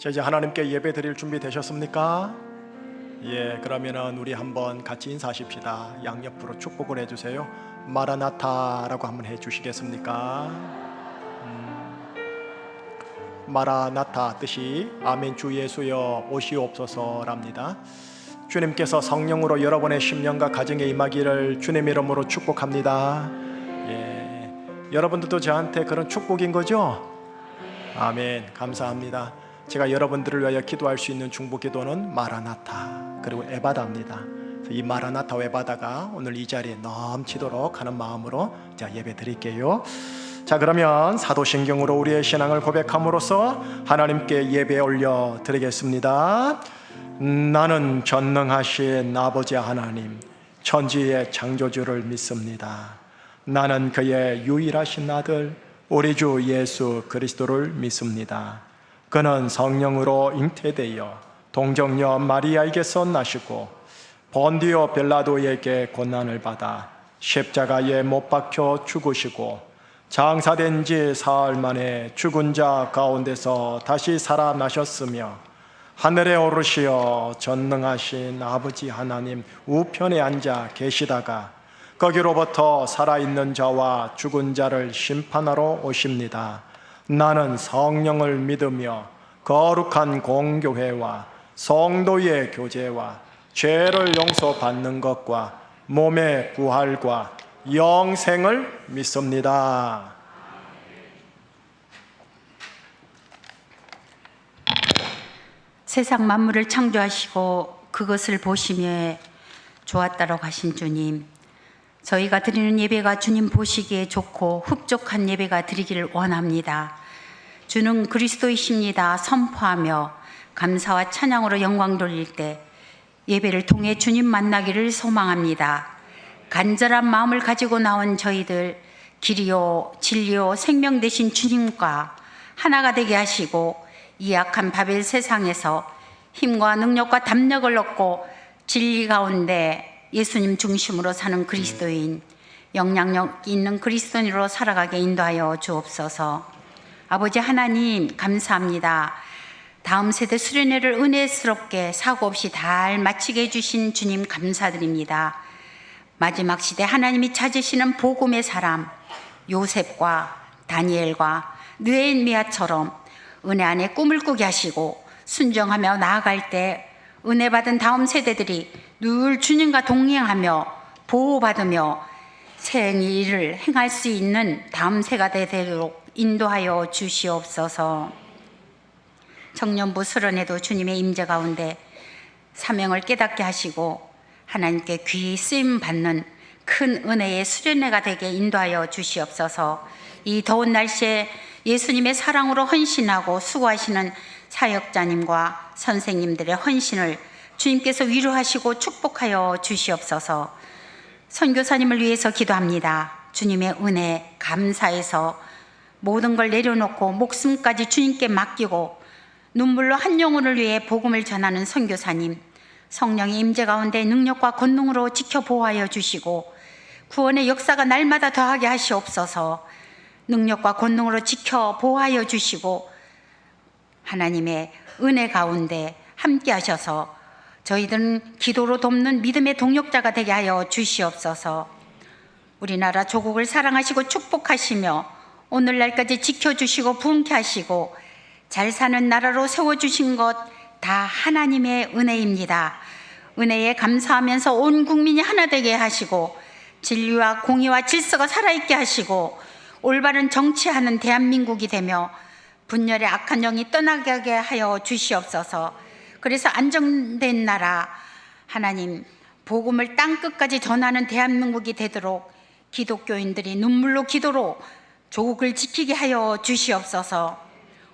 자, 이제 하나님께 예배 드릴 준비 되셨습니까? 예, 그러면은 우리 한번 같이 인사하십시다. 양옆으로 축복을 해주세요. 마라나타라고 한번 해주시겠습니까? 마라나타 뜻이 아멘 주 예수여 오시옵소서랍니다. 주님께서 성령으로 여러분의 심령과 가정에 임하기를 주님 이름으로 축복합니다. 예, 여러분들도 저한테 그런 축복인 거죠? 아멘, 감사합니다. 제가 여러분들을 위하여 기도할 수 있는 중보기도는 마라나타 그리고 에바다입니다. 이 마라나타 에바다가 오늘 이 자리에 넘치도록 하는 마음으로 자, 예배 드릴게요. 자, 그러면 사도신경으로 우리의 신앙을 고백함으로써 하나님께 예배 올려 드리겠습니다. 나는 전능하신 아버지 하나님 천지의 창조주를 믿습니다. 나는 그의 유일하신 아들 우리 주 예수 그리스도를 믿습니다. 그는 성령으로 잉태되어 동정녀 마리아에게서 나시고 본디오 빌라도에게 고난을 받아 십자가에 못 박혀 죽으시고 장사된 지 사흘 만에 죽은 자 가운데서 다시 살아나셨으며 하늘에 오르시어 전능하신 아버지 하나님 우편에 앉아 계시다가 거기로부터 살아있는 자와 죽은 자를 심판하러 오십니다. 나는 성령을 믿으며 거룩한 공교회와 성도의 교제와 죄를 용서받는 것과 몸의 부활과 영생을 믿습니다. 세상 만물을 창조하시고 그것을 보시며 좋았다라고 하신 주님, 저희가 드리는 예배가 주님 보시기에 좋고 흡족한 예배가 드리기를 원합니다. 주는 그리스도이십니다 선포하며 감사와 찬양으로 영광 돌릴 때 예배를 통해 주님 만나기를 소망합니다. 간절한 마음을 가지고 나온 저희들 길이요 진리요 생명 되신 주님과 하나가 되게 하시고 이 악한 바벨 세상에서 힘과 능력과 담력을 얻고 진리 가운데 예수님 중심으로 사는 그리스도인, 영향력 있는 그리스도인으로 살아가게 인도하여 주옵소서. 아버지 하나님 감사합니다. 다음 세대 수련회를 은혜스럽게 사고 없이 잘 마치게 해주신 주님 감사드립니다. 마지막 시대 하나님이 찾으시는 복음의 사람 요셉과 다니엘과 느헤미야처럼 은혜 안에 꿈을 꾸게 하시고 순종하며 나아갈 때 은혜 받은 다음 세대들이 늘 주님과 동행하며 보호받으며 새 일을 행할 수 있는 다음 세가 되도록 인도하여 주시옵소서. 청년부 수련회도 주님의 임재 가운데 사명을 깨닫게 하시고 하나님께 귀히 쓰임 받는 큰 은혜의 수련회가 되게 인도하여 주시옵소서. 이 더운 날씨에 예수님의 사랑으로 헌신하고 수고하시는 사역자님과 선생님들의 헌신을 주님께서 위로하시고 축복하여 주시옵소서. 선교사님을 위해서 기도합니다. 주님의 은혜 감사해서 모든 걸 내려놓고 목숨까지 주님께 맡기고 눈물로 한 영혼을 위해 복음을 전하는 선교사님, 성령의 임재 가운데 능력과 권능으로 지켜 보호하여 주시고 구원의 역사가 날마다 더하게 하시옵소서. 능력과 권능으로 지켜 보호하여 주시고 하나님의 은혜 가운데 함께 하셔서 저희들은 기도로 돕는 믿음의 동역자가 되게 하여 주시옵소서. 우리나라 조국을 사랑하시고 축복하시며 오늘날까지 지켜주시고 부흥케 하시고 잘 사는 나라로 세워주신 것 다 하나님의 은혜입니다. 은혜에 감사하면서 온 국민이 하나 되게 하시고 진리와 공의와 질서가 살아있게 하시고 올바른 정치하는 대한민국이 되며 분열의 악한 영이 떠나게 하여 주시옵소서. 그래서 안정된 나라 하나님 복음을 땅끝까지 전하는 대한민국이 되도록 기독교인들이 눈물로 기도로 조국을 지키게 하여 주시옵소서.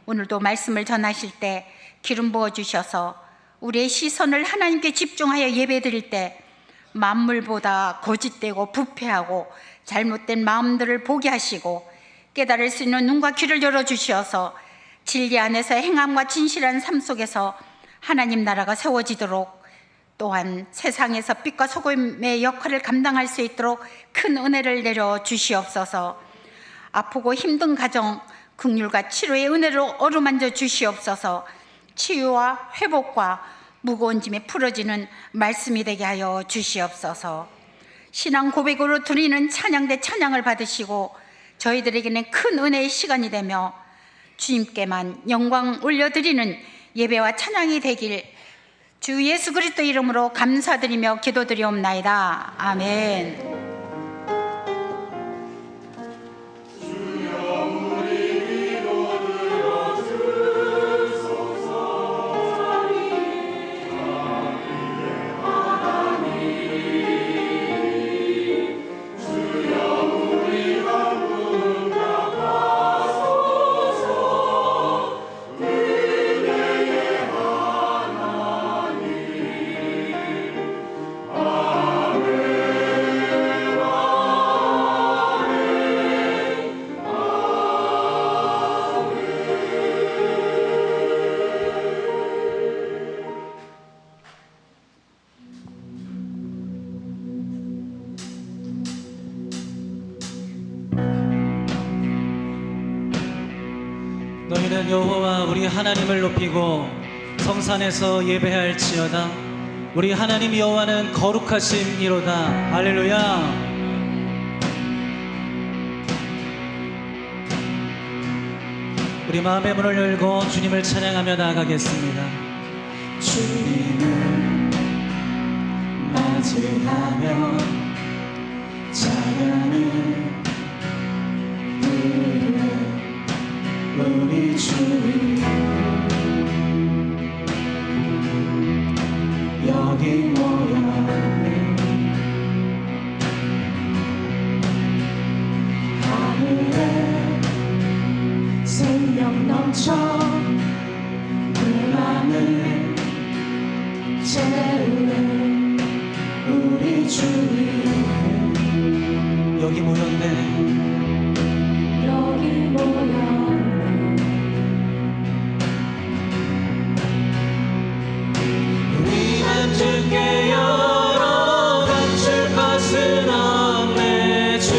오늘도 말씀을 전하실 때 기름 부어 주셔서 우리의 시선을 하나님께 집중하여 예배드릴 때 만물보다 거짓되고 부패하고 잘못된 마음들을 보게 하시고 깨달을 수 있는 눈과 귀를 열어주셔서 진리 안에서 행함과 진실한 삶 속에서 하나님 나라가 세워지도록 또한 세상에서 빛과 소금의 역할을 감당할 수 있도록 큰 은혜를 내려 주시옵소서. 아프고 힘든 가정 긍휼과 치료의 은혜로 어루만져 주시옵소서. 치유와 회복과 무거운 짐이 풀어지는 말씀이 되게 하여 주시옵소서. 신앙 고백으로 드리는 찬양대 찬양을 받으시고 저희들에게는 큰 은혜의 시간이 되며 주님께만 영광 올려드리는 예배와 찬양이 되길 주 예수 그리스도 이름으로 감사드리며 기도드리옵나이다. 아멘. 너희는 여호와 우리 하나님을 높이고 성산에서 예배할지어다. 우리 하나님 여호와는 거룩하심이로다. 할렐루야. 우리 마음의 문을 열고 주님을 찬양하며 나아가겠습니다. 주님을 맞이하며 찬양을 우리 주님 여기 모였네. 하늘에 생명 넘쳐 내 맘을 채우네. 우리 주님 여기 모였네. 여기 모였네. 주께 열어 감출 것은 없네. 주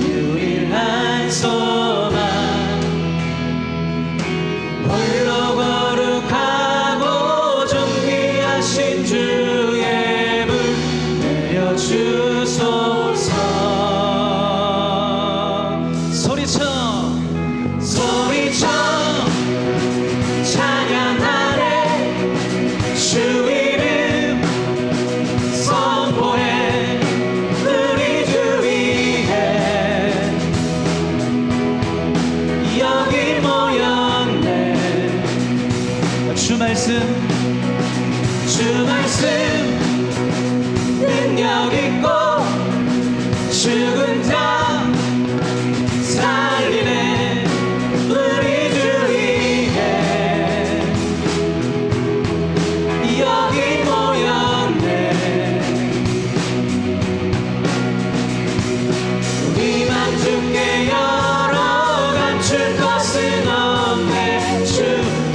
유일한 소망 홀로 거룩하고 존귀하신 주의 불 내려주소서. 소리쳐 찬양하네. 주 주 말씀 능력 있고 죽은 자 살리네. 우리 주 위에 여기 모였네. 우리 맘 주께 열어 감출 것은 없네. 주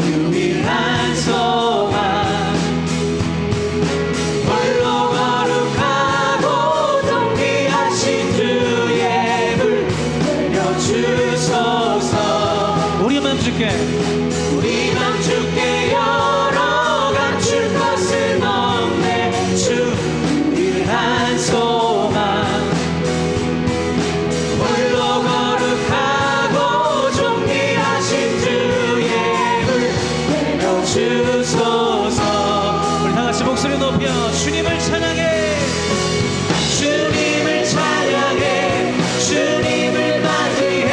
유일한 소망 우리 맘 주께 열어 감출 것은 없네. 주 유일한 소망 홀로 거룩하고 존귀하신 주의 불 내려주소서. 우리 다같이 목소리 높여 주님을 찬양해. 주님을 찬양해. 주님을 맞이해.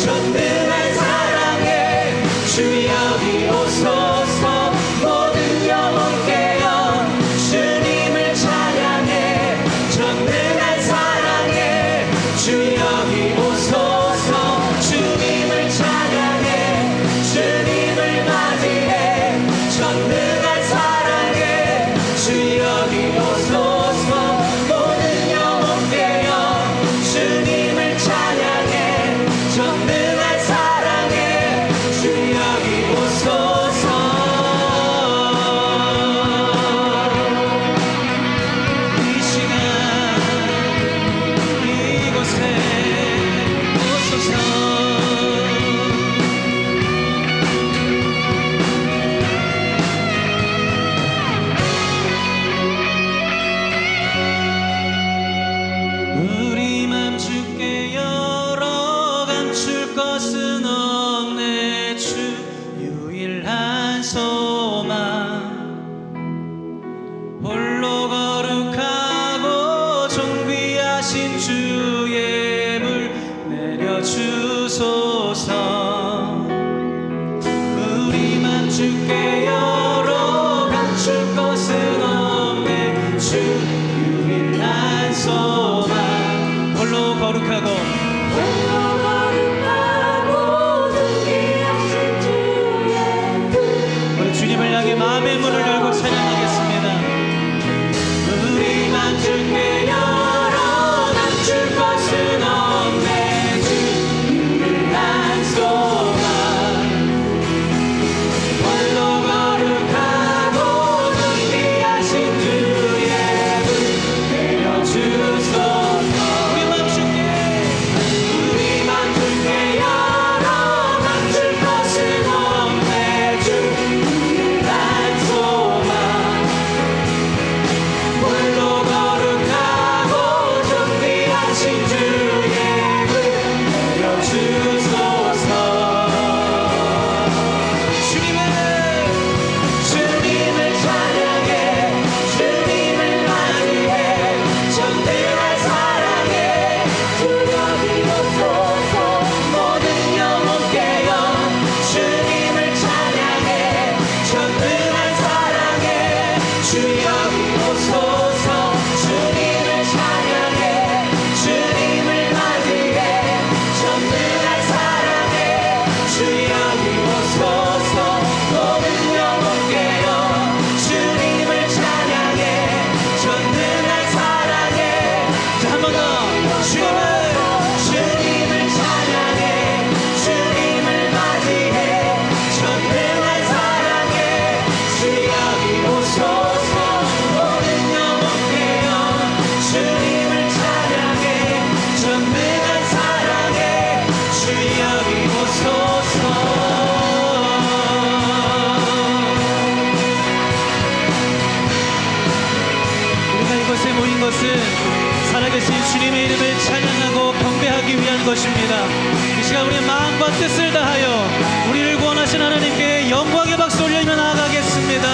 전능한 주 여기 오소서. 모든 영혼 깨어 주님을 찬양해. 전능한 사랑해. 주 여기 오소서. 주님을 찬양해. 주님을 맞이해. 전능한 사랑해. 주 여기 오소서. 주 유일한 소망. 홀로 거룩하고 우리 주님을 향해 마음의 문을 열고 찬양하겠습니다. 우리만 주께 열어 남줄 것은 없네. 주 유일한 소망. 홀로 거룩하고 존귀하신 주의 분 내려주소서. 우리만 주께 열어 남줄 것은 없네. 주 유일한 소망. 홀로 거룩하고 존귀하신 주의 분 내려주소서. 주님을 찬양해 주님을 맞이해 전능한 사랑에 주 여기 오소서. 모든 영혼 깨어 주님을 찬양해 전능한 사랑에 주 여기 오소서. 주님을 찬양해 주님을 맞이해 전능한 사랑에 주 여기 오소서. 모든 영혼 깨어 주님을 찬양해 전능한 사랑에. 자, 한 번 더. 주님을 찬양해 주님을 맞이해 전능한 사랑에 주 여기 오소서. 모든 영혼 깨어 주님을 찬양해 전능한 사랑에 주 여기 오소서. 우리가 이곳에 모인 것은 살아계신 주님의 이름을 찬양하고 경배하기 위한 것입니다. 이 시간 우리의 마음과 뜻을 다하여 우리를 구원하신 하나님께 영광의 박수 올리며 나아가겠습니다.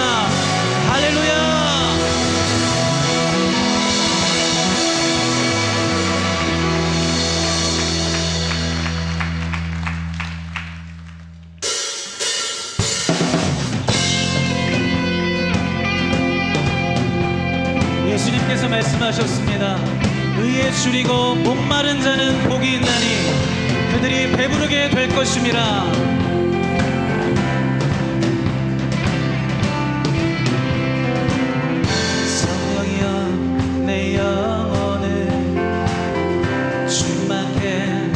할렐루야. 예수님께서 말씀하셨습니다. 의에 줄이고 목마른 자는 복이 있나니 그들이 배부르게 될 것임이라. 성령이여 내 영혼을 충만케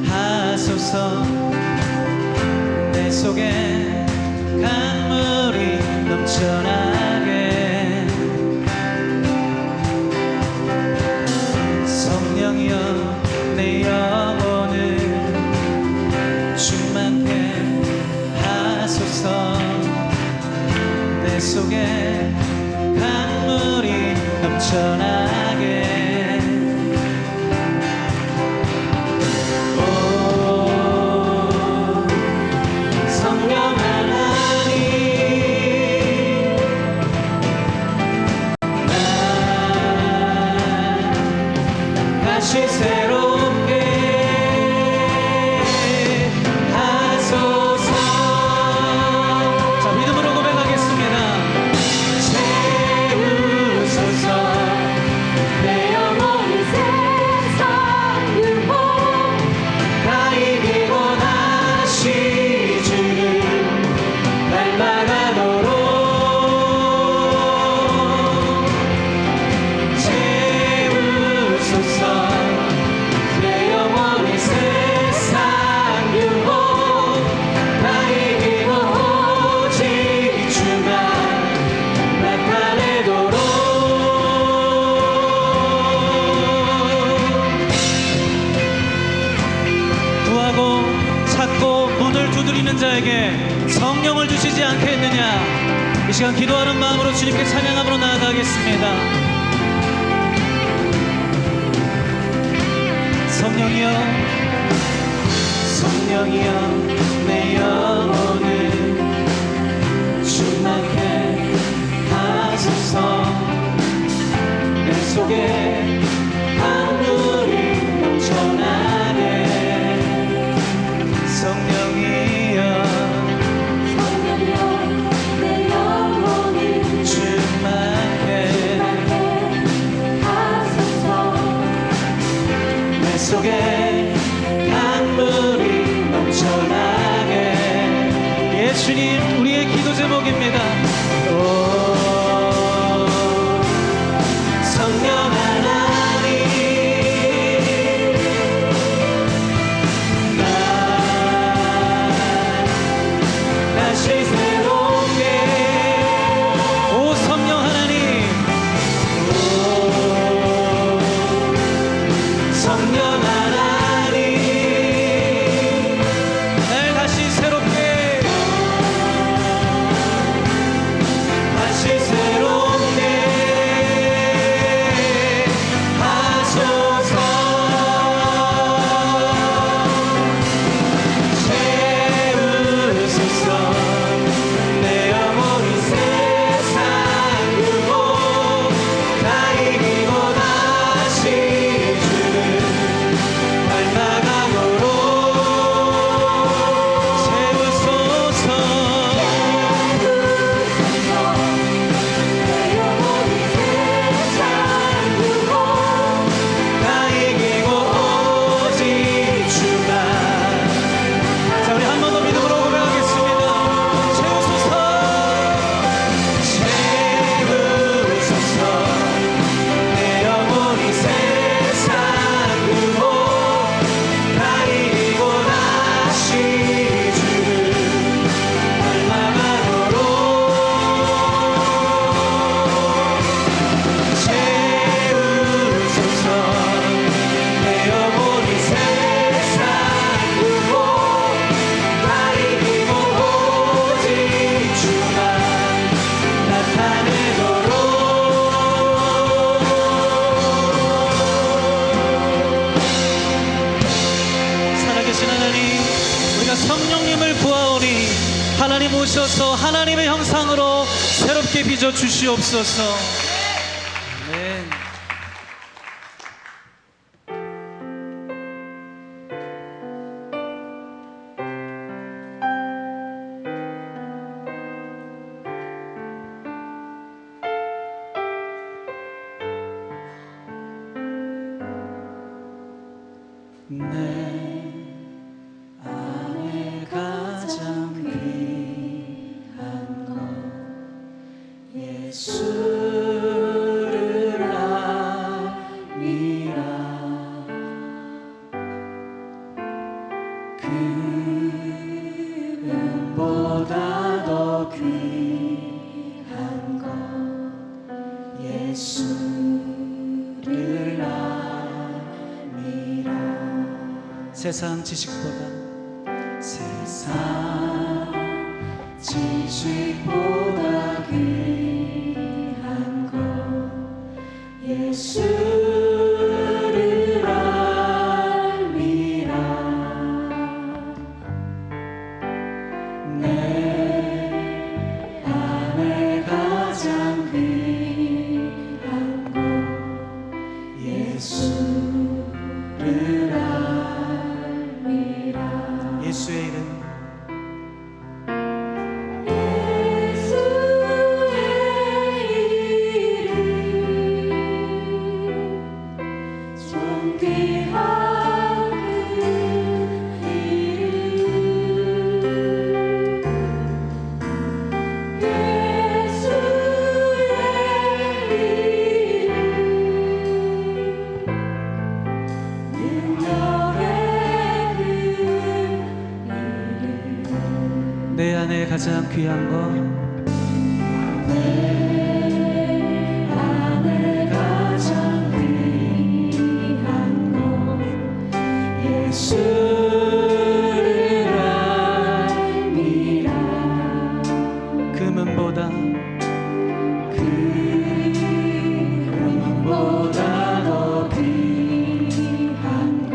하소서. 내 속에 강물이 넘쳐나게. 성령이여 내 영혼을 충만케 하소서. 내 속에 강물이 넘쳐나게. 오 성령 하나님 다시 새롭게 하소서. 자, 믿음으로 고백하겠습니다. 채우소서. 내 영혼이 세상 율법 다 이기고 다시 주를 닮아가도록 채우소서. 내 영혼이 세상 유혹 다 이기고 오직 주가 나타내도록. 구하고 찾고 문을 두드리는 자에게 성령을 주시지 않겠느냐. 이 시간 기도하는 마음으로 주님께 찬양함으로 나아가겠습니다. 성령이여 성령이여 내 영혼을 충만케 하소서. 내 속에 강물이 넘쳐나게. 성령이여 성령이여 내 영혼을 충만케 주셔서 하나님의 형상으로 새롭게 빚어 주시옵소서. 아멘. 내 안에 가장 귀한 것 예수를 아니라 그분보다 더 귀한 것 예수를 아니라 세상 지식보다 귀한 것 예수를 알미라. 내 안에 가장 귀한 것 예수를 알미라. 예수의 이름 내 안에 가장 귀한 것 내 안에 가장 귀한 것 예수를 알미라. 금은보다 더 귀한 것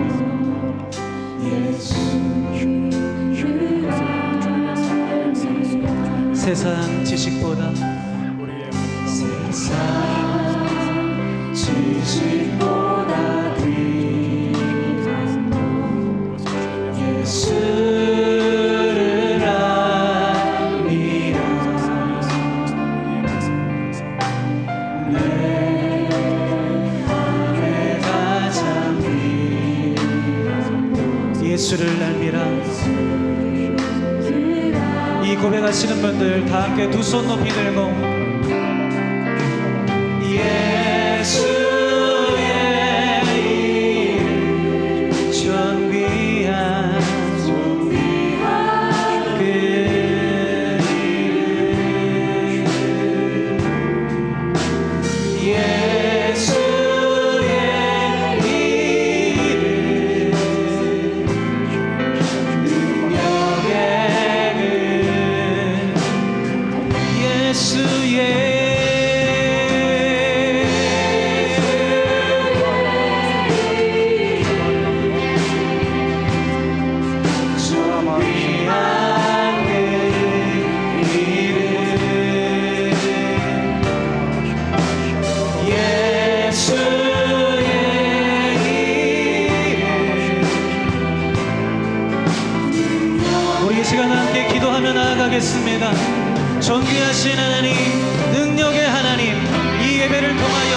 세상 지식보다 세상 지식보다 귀한 것 예수를 알미라. 내 안에 가장 귀한 예수를 알미라. 이 고백하시는 분들 다 함께 두 손 높이 들고 예수의 이름 존귀한 그 이름 예수의 이름 능력의 예수의 존귀한 그 이름 예수의 이름. 우리 이 시간 함께 기도하며 나아가겠습니다. 존귀하신 하나님, 능력의 하나님, 이 예배를 통하여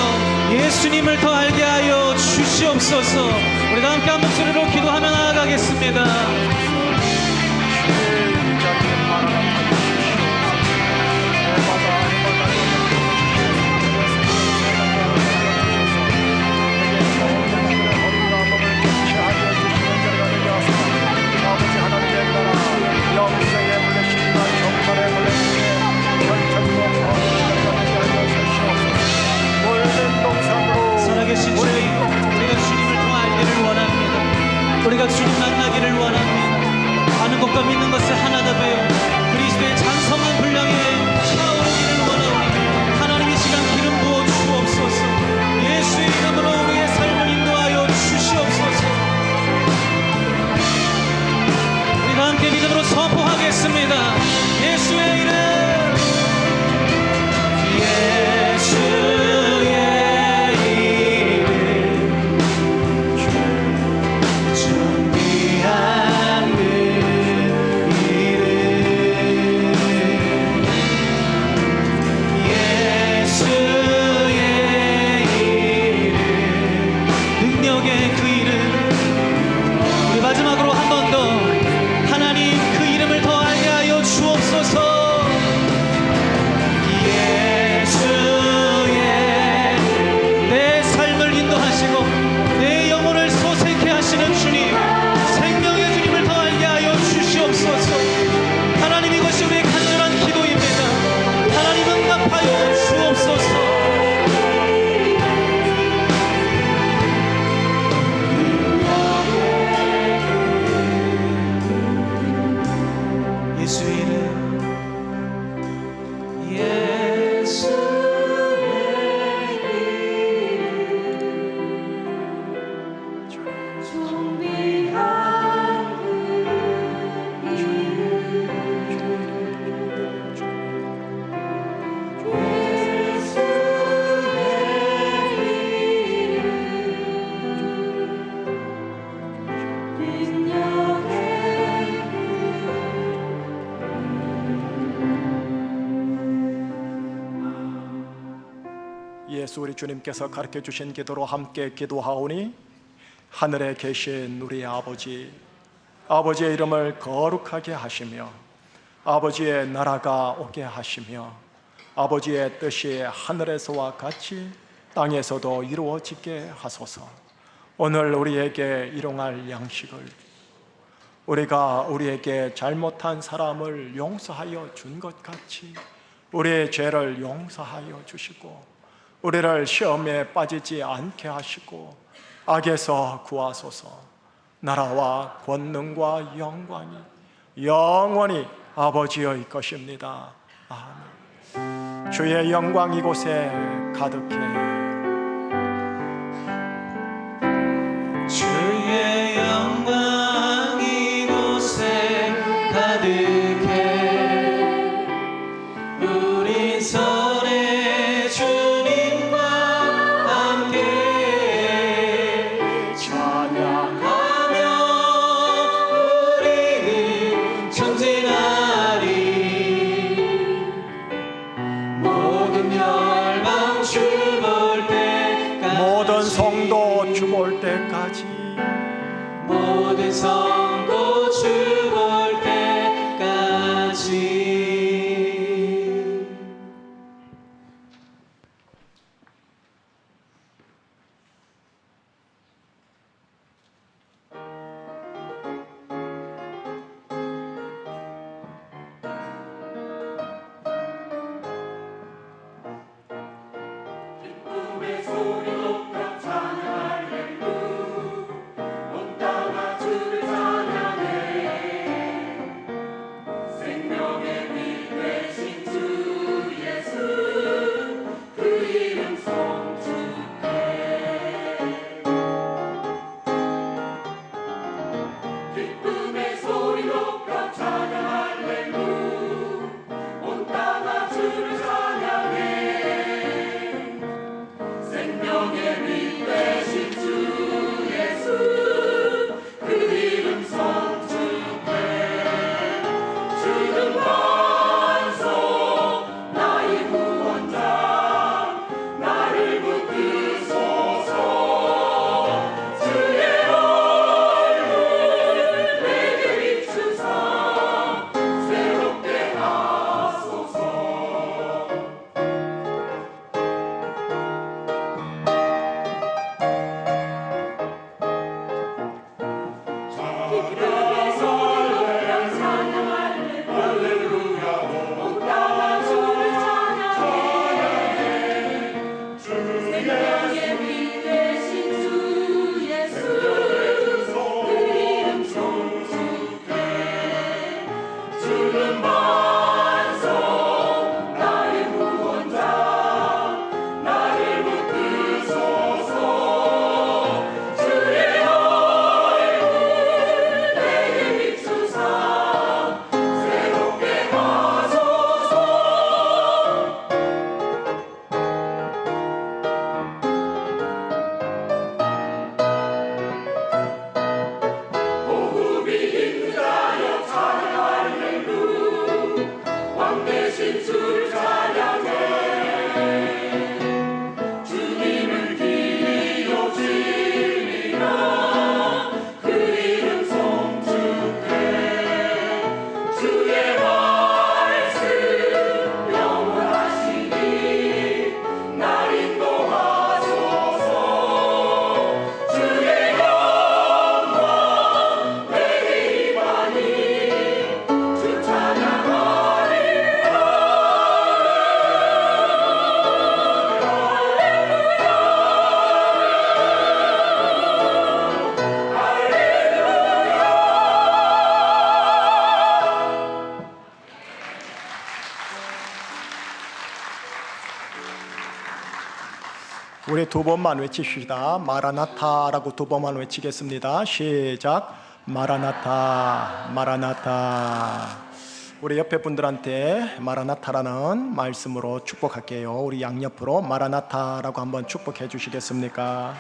예수님을 더 알게 하여 주시옵소서. 우리 다 함께 한 목소리로 기도하며 나아가겠습니다. 살아계신 주님, 우리가 주님을 더 알기를 원합니다. 우리가 주님 만나기를 원합니다. 주님께서 가르쳐 주신 기도로 함께 기도하오니 하늘에 계신 우리 아버지의 이름을 거룩하게 하시며 아버지의 나라가 오게 하시며 아버지의 뜻이 하늘에서와 같이 땅에서도 이루어지게 하소서. 오늘 우리에게 일용할 양식을 우리가 우리에게 잘못한 사람을 용서하여 준 것 같이 우리의 죄를 용서하여 주시고 우리를 시험에 빠지지 않게 하시고 악에서 구하소서. 나라와 권능과 영광이 영원히 아버지의 것입니다. 아멘. 주의 영광 이곳에 가득해. 주의 영광 이곳에 가득해. 우리 손에 주님과 함께 찬양하며 우리는 전진하리. 모든 열방 주볼 때까지 모든 성도 주볼 때까지 모든 성도 주볼 때까지. 기쁨의 소리 높여 찬양할렐루. 온 땅아 주를 찬양해. 생명의 빛 되신 주 예수 그 이름 송축해. 기쁨의 소리 높여 찬양할렐루. 온 땅아 주를 찬양해. 생명의 빛 되신 주 예수 그 이름 송축해. 주는 반석 나의 구원자 나를 붙드소서. 주의 얼굴 내게 비추사 새롭게 하소서. 기쁨의 소리 높여 찬양할렐루야. 온 땅아 주를 찬양해. 생명의 빛 되신 주 예수 그 이름 송축해. 주는 반석 나의 구원자 나를 붙드소서. 주의 얼굴 내게 비추사 새롭게 하소서. 호흡이 힘들하여 찬양할렐루. 왕 대신 주를 찬양해. 주님은 길이요 진리라 그 이름 송축해. 주의 말씀 영원하시니 날 인도하소서. 주의 영광 내게 임하니 주 찬양하리라. 우리 두 번만 외칩시다. 마라나타라고 두 번만 외치겠습니다. 시작. 마라나타, 마라나타. 우리 옆에 분들한테 마라나타라는 말씀으로 축복할게요. 우리 양옆으로 마라나타라고 한번 축복해 주시겠습니까?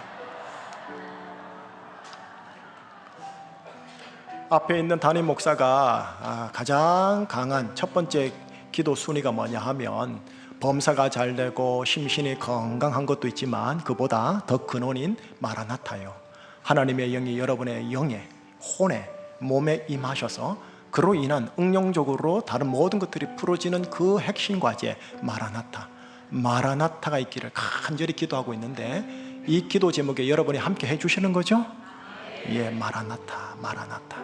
앞에 있는 담임 목사가 가장 강한 첫 번째 기도 순위가 뭐냐 하면 범사가 잘 되고 심신이 건강한 것도 있지만 그보다 더 근원인 마라나타요. 하나님의 영이 여러분의 영에, 혼에, 몸에 임하셔서 그로 인한 응용적으로 다른 모든 것들이 풀어지는 그 핵심 과제 마라나타. 마라나타가 있기를 간절히 기도하고 있는데 이 기도 제목에 여러분이 함께 해주시는 거죠? 예, 마라나타, 마라나타.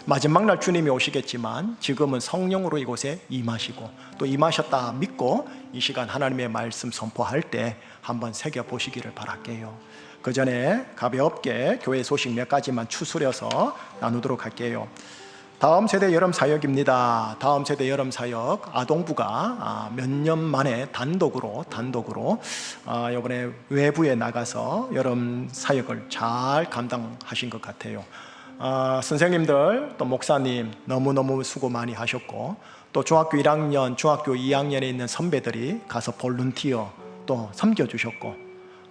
마지막 날 주님이 오시겠지만 지금은 성령으로 이곳에 임하시고 또 임하셨다 믿고 이 시간 하나님의 말씀 선포할 때 한번 새겨보시기를 바랄게요. 그 전에 가볍게 교회 소식 몇 가지만 추스려서 나누도록 할게요. 다음 세대 여름 사역입니다. 다음 세대 여름 사역 아동부가 몇 년 만에 단독으로 이번에 외부에 나가서 여름 사역을 잘 감당하신 것 같아요. 선생님들 또 목사님 너무너무 수고 많이 하셨고 또 중학교 1학년, 중학교 2학년에 있는 선배들이 가서 볼런티어 또 섬겨주셨고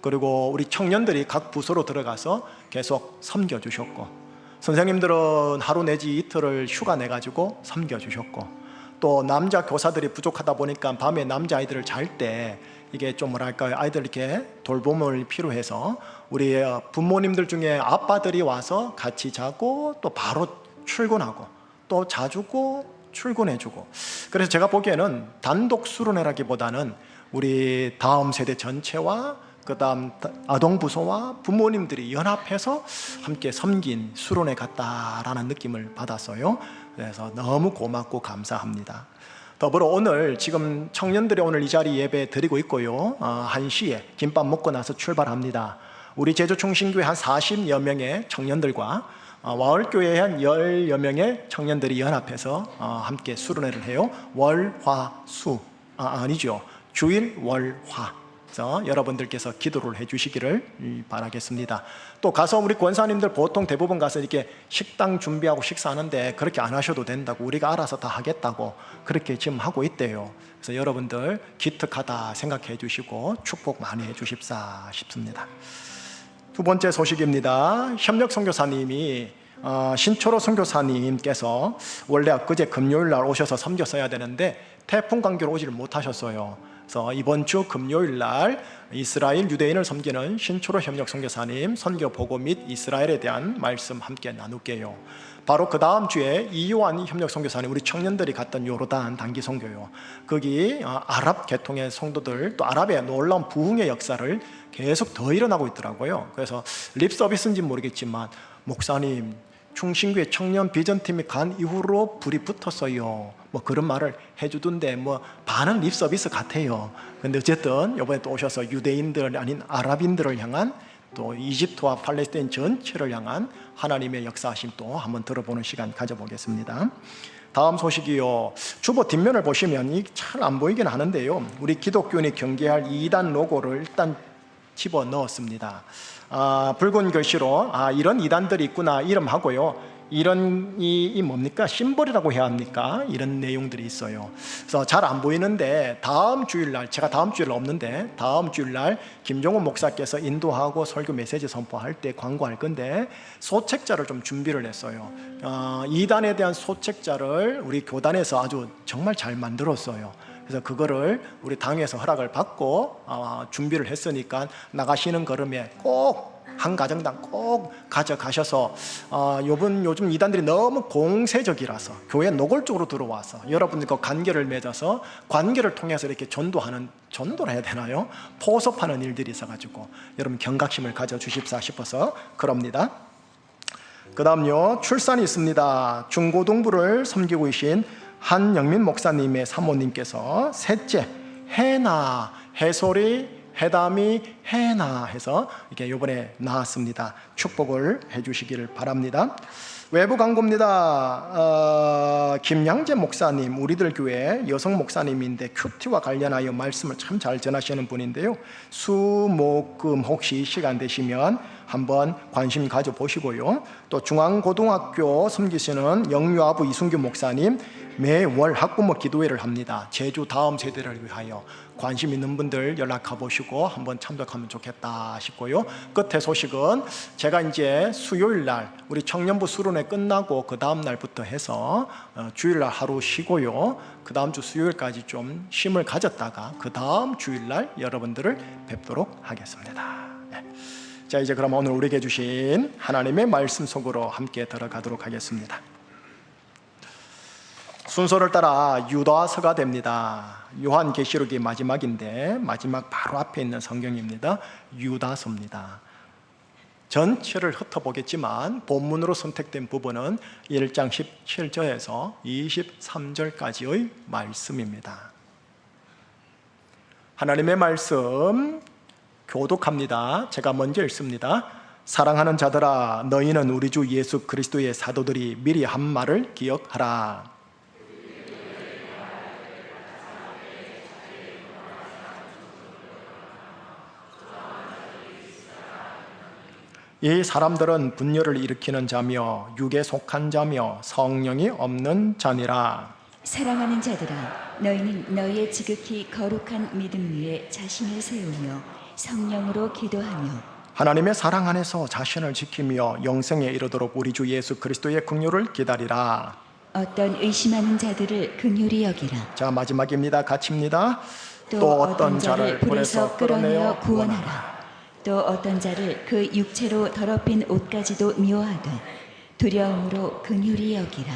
그리고 우리 청년들이 각 부서로 들어가서 계속 섬겨주셨고 선생님들은 하루 내지 이틀을 휴가 내가지고 섬겨주셨고 또 남자 교사들이 부족하다 보니까 밤에 남자아이들을 잘 때 이게 좀 뭐랄까요, 아이들 이렇게 돌봄을 필요해서 우리 부모님들 중에 아빠들이 와서 같이 자고 또 바로 출근하고 또 자주고 출근해주고 그래서 제가 보기에는 단독 수련회라기보다는 우리 다음 세대 전체와 그 다음 아동부서와 부모님들이 연합해서 함께 섬긴 수련회 같다라는 느낌을 받았어요. 그래서 너무 고맙고 감사합니다. 더불어 오늘 지금 청년들이 오늘 이 자리 예배 드리고 있고요. 1시에 김밥 먹고 나서 출발합니다. 우리 제주충신교회 한 40여 명의 청년들과 와을교회에 한 10여 명의 청년들이 연합해서 함께 수련회를 해요. 월화수 아니죠. 주일 월화. 여러분들께서 기도를 해주시기를 바라겠습니다. 또 가서 우리 권사님들 보통 대부분 가서 이렇게 식당 준비하고 식사하는데 그렇게 안 하셔도 된다고 우리가 알아서 다 하겠다고 그렇게 지금 하고 있대요. 그래서 여러분들 기특하다 생각해 주시고 축복 많이 해 주십사 싶습니다. 두 번째 소식입니다. 협력 선교사님이 신초로 선교사님께서 원래 엊그제 금요일 날 오셔서 섬겼어야 되는데 태풍 관계로 오지를 못하셨어요. 그래서 이번 주 금요일 날 이스라엘 유대인을 섬기는 신초로 협력 선교사님 선교 보고 및 이스라엘에 대한 말씀 함께 나눌게요. 바로 그 다음 주에 이요한 협력 선교사님 우리 청년들이 갔던 요르단 단기 선교요. 거기 아랍 계통의 성도들 또 아랍의 놀라운 부흥의 역사를 계속 더 일어나고 있더라고요. 그래서 립 서비스인지 모르겠지만 목사님 충신교회 청년 비전팀이 간 이후로 불이 붙었어요. 뭐 그런 말을 해주던데 뭐 반은 립 서비스 같아요. 근데 어쨌든 이번에 또 오셔서 유대인들 아닌 아랍인들을 향한 또 이집트와 팔레스타인 전체를 향한 하나님의 역사하심 또 한번 들어보는 시간 가져보겠습니다. 다음 소식이요. 주보 뒷면을 보시면 이 잘 안 보이긴 하는데요. 우리 기독교인이 경계할 2단 로고를 일단 집어 넣었습니다. 붉은 글씨로 이런 이단들이 있구나 이름하고요. 이런 이 뭡니까? 심벌이라고 해야 합니까? 이런 내용들이 있어요. 그래서 잘 안 보이는데 다음 주일날 제가 다음 주일 없는데 다음 주일날 김종훈 목사께서 인도하고 설교 메시지 선포할 때 광고할 건데 소책자를 좀 준비를 했어요. 이단에 대한 소책자를 우리 교단에서 아주 정말 잘 만들었어요. 그래서 그거를 우리 당에서 허락을 받고 준비를 했으니까 나가시는 걸음에 꼭 한 가정당 꼭 가져가셔서 요즘 이단들이 너무 공세적이라서 교회 노골적으로 들어와서 여러분들과 관계를 맺어서 관계를 통해서 이렇게 전도를 해야 되나요? 포섭하는 일들이 있어가지고 여러분 경각심을 가져주십사 싶어서 그럽니다. 그 다음요, 출산이 있습니다. 중고등부를 섬기고 계신 한영민 목사님의 사모님께서 셋째 해나 해솔이 해담이 해나 해서 이게 이번에 나왔습니다. 축복을 해주시기를 바랍니다. 외부 광고입니다. 김양재 목사님 우리들 교회 여성 목사님인데 큐티와 관련하여 말씀을 참 잘 전하시는 분인데요. 수목금 혹시 시간 되시면 한번 관심 가져보시고요. 또 중앙고등학교 섬기시는 영유아부 이순규 목사님 매월 학부모 기도회를 합니다. 제주 다음 세대를 위하여 관심 있는 분들 연락해 보시고 한번 참석하면 좋겠다 싶고요. 끝에 소식은 제가 이제 수요일 날 우리 청년부 수련회 끝나고 그 다음 날부터 해서 주일 날 하루 쉬고요. 그 다음 주 수요일까지 좀 쉼을 가졌다가 그 다음 주일 날 여러분들을 뵙도록 하겠습니다. 자, 이제 그럼 오늘 우리에게 주신 하나님의 말씀 속으로 함께 들어가도록 하겠습니다. 순서를 따라 유다서가 됩니다. 요한계시록이 마지막인데 마지막 바로 앞에 있는 성경입니다. 유다서입니다. 전체를 흩어보겠지만 본문으로 선택된 부분은 1장 17절에서 23절까지의 말씀입니다. 하나님의 말씀 교독합니다. 제가 먼저 읽습니다. 사랑하는 자들아, 너희는 우리 주 예수 그리스도의 사도들이 미리 한 말을 기억하라. 이 사람들은 분열을 일으키는 자며 육에 속한 자며 성령이 없는 자니라. 사랑하는 자들아, 너희는 너희의 지극히 거룩한 믿음 위에 자신을 세우며 성령으로 기도하며 하나님의 사랑 안에서 자신을 지키며 영생에 이르도록 우리 주 예수 그리스도의 긍휼을 기다리라. 어떤 의심하는 자들을 긍휼히 여기라. 자, 마지막입니다. 같이입니다. 또 어떤 자를 불에서 끌어내어 구원하라. 또 어떤 자를 그 육체로 더럽힌 옷까지도 미워하되 두려움으로 긍휼히 여기라.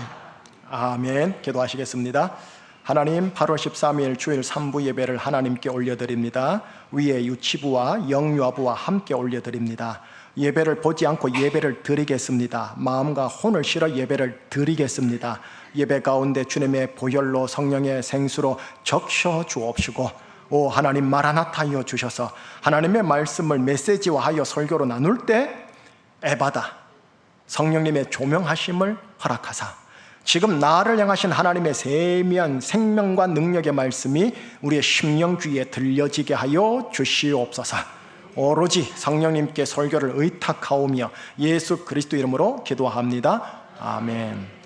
아멘. 기도하시겠습니다. 하나님, 8월 13일 주일 3부 예배를 하나님께 올려드립니다. 위에 유치부와 영유아부와 함께 올려드립니다. 예배를 보지 않고 예배를 드리겠습니다. 마음과 혼을 실어 예배를 드리겠습니다. 예배 가운데 주님의 보혈로 성령의 생수로 적셔 주옵시고, 오 하나님, 마라나타이여 주셔서 하나님의 말씀을 메시지화하여 설교로 나눌 때 에바다 성령님의 조명하심을 허락하사 지금 나를 향하신 하나님의 세미한 생명과 능력의 말씀이 우리의 심령 귀에 들려지게 하여 주시옵소서. 오로지 성령님께 설교를 의탁하오며 예수 그리스도 이름으로 기도합니다. 아멘.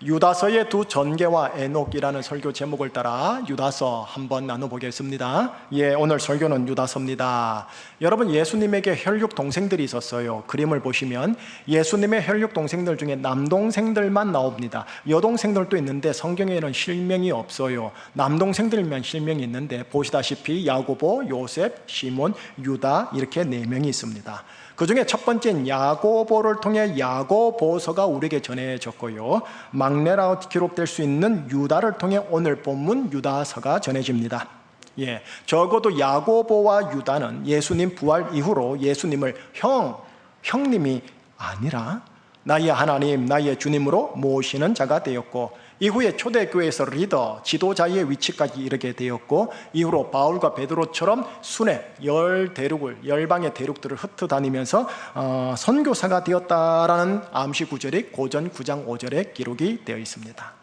유다서의 두 전개와 에녹이라는 설교 제목을 따라 유다서 한번 나눠보겠습니다. 오늘 설교는 유다서입니다. 여러분, 예수님에게 혈육 동생들이 있었어요. 그림을 보시면 예수님의 혈육 동생들 중에 남동생들만 나옵니다. 여동생들도 있는데 성경에는 실명이 없어요. 남동생들만 실명이 있는데 보시다시피 야고보, 요셉, 시몬, 유다 이렇게 4명이 있습니다. 그 중에 첫 번째는 야고보를 통해 야고보서가 우리에게 전해졌고요, 막내라고 기록될 수 있는 유다를 통해 오늘 본문 유다서가 전해집니다. 적어도 야고보와 유다는 예수님 부활 이후로 예수님을 형님이 아니라 나의 하나님, 나의 주님으로 모시는 자가 되었고, 이후에 초대교회에서 리더, 지도자의 위치까지 이르게 되었고, 이후로 바울과 베드로처럼 순회, 10방의 대륙들을 흩어다니면서 선교사가 되었다라는 암시 구절이 고전 9장 5절에 기록이 되어 있습니다.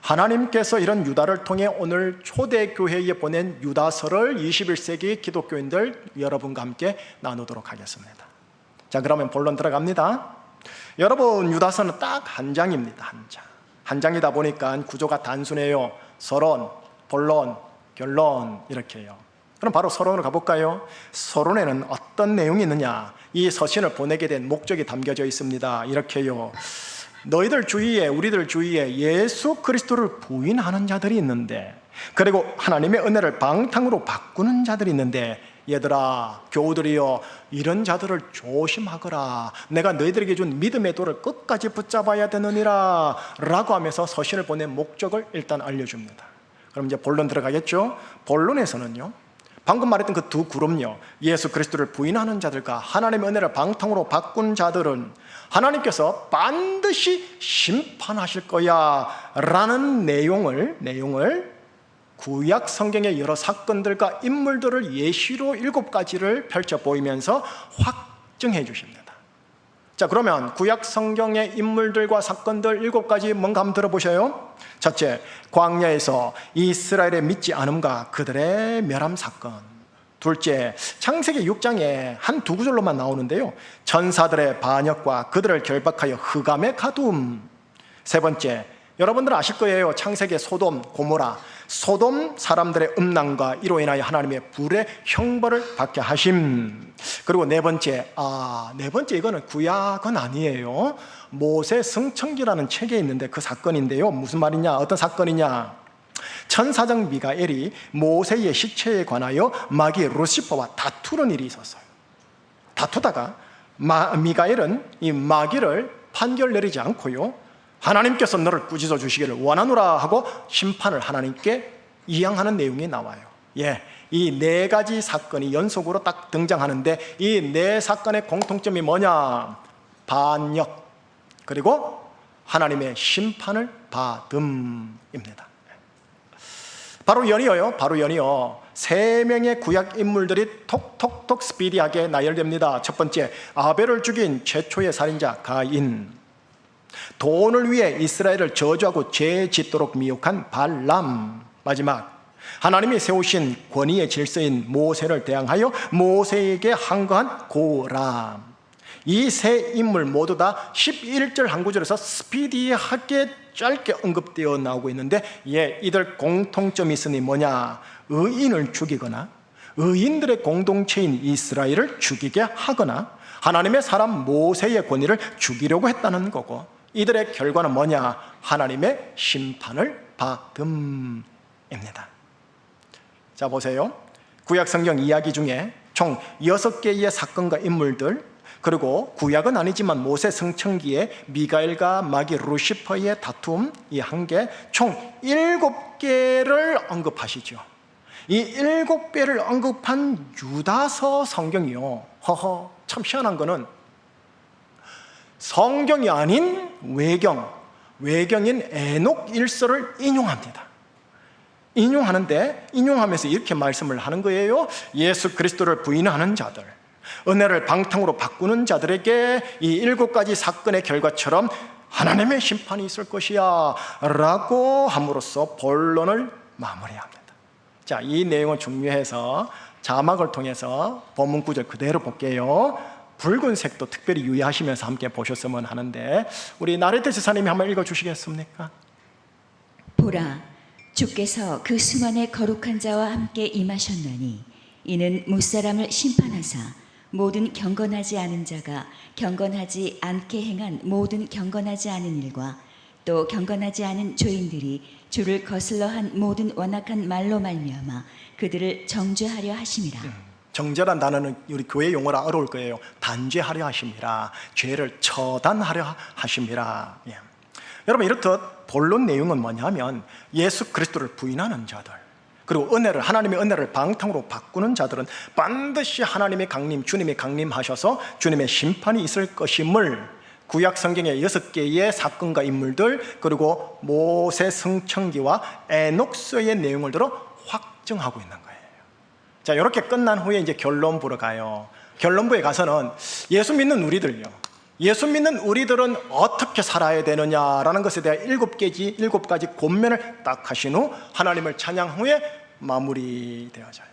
하나님께서 이런 유다를 통해 오늘 초대교회에 보낸 유다서를 21세기 기독교인들 여러분과 함께 나누도록 하겠습니다. 자, 그러면 본론 들어갑니다. 여러분, 유다서는 딱 한 장입니다. 한 장이다 보니까 구조가 단순해요. 서론, 본론, 결론 이렇게 해요. 그럼 바로 서론으로 가볼까요? 서론에는 어떤 내용이 있느냐? 이 서신을 보내게 된 목적이 담겨져 있습니다. 이렇게요. 너희들 주위에, 우리들 주위에 예수 그리스도를 부인하는 자들이 있는데, 그리고 하나님의 은혜를 방탕으로 바꾸는 자들이 있는데, 얘들아, 교우들이여, 이런 자들을 조심하거라. 내가 너희들에게 준 믿음의 돌을 끝까지 붙잡아야 되느니라 라고 하면서 서신을 보낸 목적을 일단 알려줍니다. 그럼 이제 본론 들어가겠죠? 본론에서는요, 방금 말했던 그 두 그룹요, 예수 그리스도를 부인하는 자들과 하나님의 은혜를 방탕으로 바꾼 자들은 하나님께서 반드시 심판하실 거야 라는 내용을 구약 성경의 여러 사건들과 인물들을 예시로 7가지를 펼쳐 보이면서 확증해 주십니다. 자, 그러면 구약 성경의 인물들과 사건들 7가지 뭔가 한번 들어보셔요. 첫째, 광야에서 이스라엘의 믿지 않음과 그들의 멸함 사건. 둘째, 창세기 6장에 한 두 구절로만 나오는데요, 천사들의 반역과 그들을 결박하여 흑암에 가둠. 세 번째, 여러분들 아실 거예요. 창세기 소돔, 고모라, 소돔 사람들의 음란과 이로 인하여 하나님의 불의 형벌을 받게 하심. 그리고 네 번째, 이거는 구약은 아니에요. 모세 승천기라는 책에 있는데 그 사건인데요, 무슨 말이냐, 어떤 사건이냐, 천사장 미가엘이 모세의 시체에 관하여 마귀 루시퍼와 다투는 일이 있었어요. 다투다가 미가엘은 이 마귀를 판결 내리지 않고요, 하나님께서 너를 꾸짖어 주시기를 원하노라 하고 심판을 하나님께 이양하는 내용이 나와요. 이 네 가지 사건이 연속으로 딱 등장하는데 이 네 사건의 공통점이 뭐냐? 반역, 그리고 하나님의 심판을 받음입니다. 바로 연이어 세 명의 구약 인물들이 톡톡톡 스피디하게 나열됩니다. 첫 번째, 아벨을 죽인 최초의 살인자 가인. 돈을 위해 이스라엘을 저주하고 죄 짓도록 미혹한 발람. 마지막, 하나님이 세우신 권위의 질서인 모세를 대항하여 모세에게 항거한 고람. 이 세 인물 모두 다 11절 한 구절에서 스피디하게 짧게 언급되어 나오고 있는데, 이들 공통점이 있으니 뭐냐? 의인을 죽이거나 의인들의 공동체인 이스라엘을 죽이게 하거나 하나님의 사람 모세의 권위를 죽이려고 했다는 거고, 이들의 결과는 뭐냐? 하나님의 심판을 받음입니다. 자, 보세요. 구약 성경 이야기 중에 총 6개의 사건과 인물들, 그리고 구약은 아니지만 모세 승천기에 미가엘과 마귀 루시퍼의 다툼, 이 한 개, 총 7개를 언급하시죠. 이 7개를 언급한 유다서 성경이요, 참 희한한 거는 성경이 아닌 외경인 에녹 일서를 인용합니다. 인용하면서 이렇게 말씀을 하는 거예요. 예수 그리스도를 부인하는 자들, 은혜를 방탕으로 바꾸는 자들에게 이 7가지 사건의 결과처럼 하나님의 심판이 있을 것이야 라고 함으로써 본론을 마무리합니다. 자, 이 내용은 중요해서 자막을 통해서 본문 구절 그대로 볼게요. 붉은색도 특별히 유의하시면서 함께 보셨으면 하는데, 우리 나레트 지사님이 한번 읽어주시겠습니까? 보라, 주께서 그 수만의 거룩한 자와 함께 임하셨나니 이는 무사람을 심판하사 모든 경건하지 않은 자가 경건하지 않게 행한 모든 경건하지 않은 일과 또 경건하지 않은 죄인들이 주를 거슬러 한 모든 완악한 말로 말미암아 그들을 정죄하려 하심이라. 정죄란 단어는 우리 교회 용어라 어려울 거예요. 단죄하려 하심이라, 죄를 처단하려 하심이라. 여러분, 이렇듯 본론 내용은 뭐냐면 예수 그리스도를 부인하는 자들, 그리고 하나님의 은혜를 방탕으로 바꾸는 자들은 반드시 하나님의 강림, 주님이 강림하셔서 주님의 심판이 있을 것임을 구약 성경의 6개의 사건과 인물들, 그리고 모세 승천기와 에녹서의 내용을 들어 확증하고 있는 거예요. 자, 이렇게 끝난 후에 이제 결론부로 가요. 결론부에 가서는 예수 믿는 우리들은 어떻게 살아야 되느냐라는 것에 대해 7가지 권면을 딱 하신 후 하나님을 찬양 후에 마무리되어져요.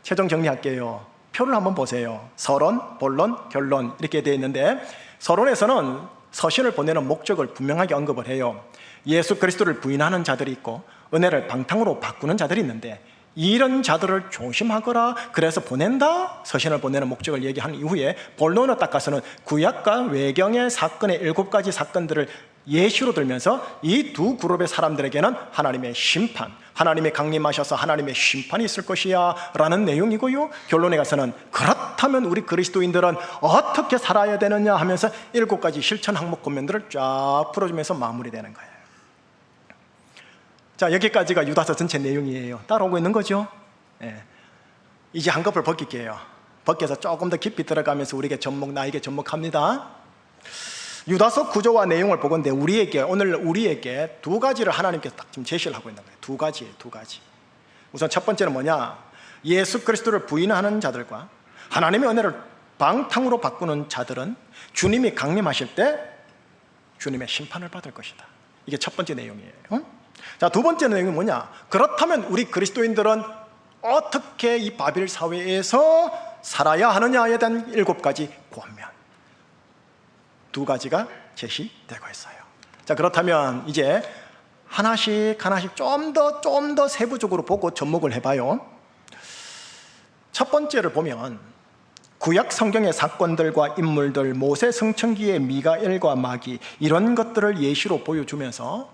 최종 정리할게요. 표를 한번 보세요. 서론, 본론, 결론 이렇게 되어 있는데, 서론에서는 서신을 보내는 목적을 분명하게 언급을 해요. 예수 그리스도를 부인하는 자들이 있고 은혜를 방탕으로 바꾸는 자들이 있는데, 이런 자들을 조심하거라, 그래서 보낸다, 서신을 보내는 목적을 얘기한 이후에 본론을 딱 가서는 구약과 외경의 사건의 7가지 사건들을 예시로 들면서 이 두 그룹의 사람들에게는 하나님의 심판, 하나님이 강림하셔서 하나님의 심판이 있을 것이야 라는 내용이고요, 결론에 가서는 그렇다면 우리 그리스도인들은 어떻게 살아야 되느냐 하면서 7가지 실천 항목 권면들을 쫙 풀어주면서 마무리되는 거예요. 자, 여기까지가 유다서 전체 내용이에요. 따라오고 있는 거죠? 이제 한꺼풀 벗길게요. 벗겨서 조금 더 깊이 들어가면서 나에게 접목합니다. 유다서 구조와 내용을 보건대 오늘 우리에게 2가지를 하나님께서 딱 지금 제시를 하고 있는 거예요. 2가지예요, 2가지. 우선 첫 번째는 뭐냐? 예수 그리스도를 부인하는 자들과 하나님의 은혜를 방탕으로 바꾸는 자들은 주님이 강림하실 때 주님의 심판을 받을 것이다. 이게 첫 번째 내용이에요. 자, 두 번째 내용은 뭐냐? 그렇다면 우리 그리스도인들은 어떻게 이 바벨 사회에서 살아야 하느냐에 대한 7가지 권면, 2가지가 제시되고 있어요. 자, 그렇다면 이제 하나씩 좀 더 세부적으로 보고 접목을 해봐요. 첫 번째를 보면 구약 성경의 사건들과 인물들, 모세 성천기의 미가엘과 마귀, 이런 것들을 예시로 보여주면서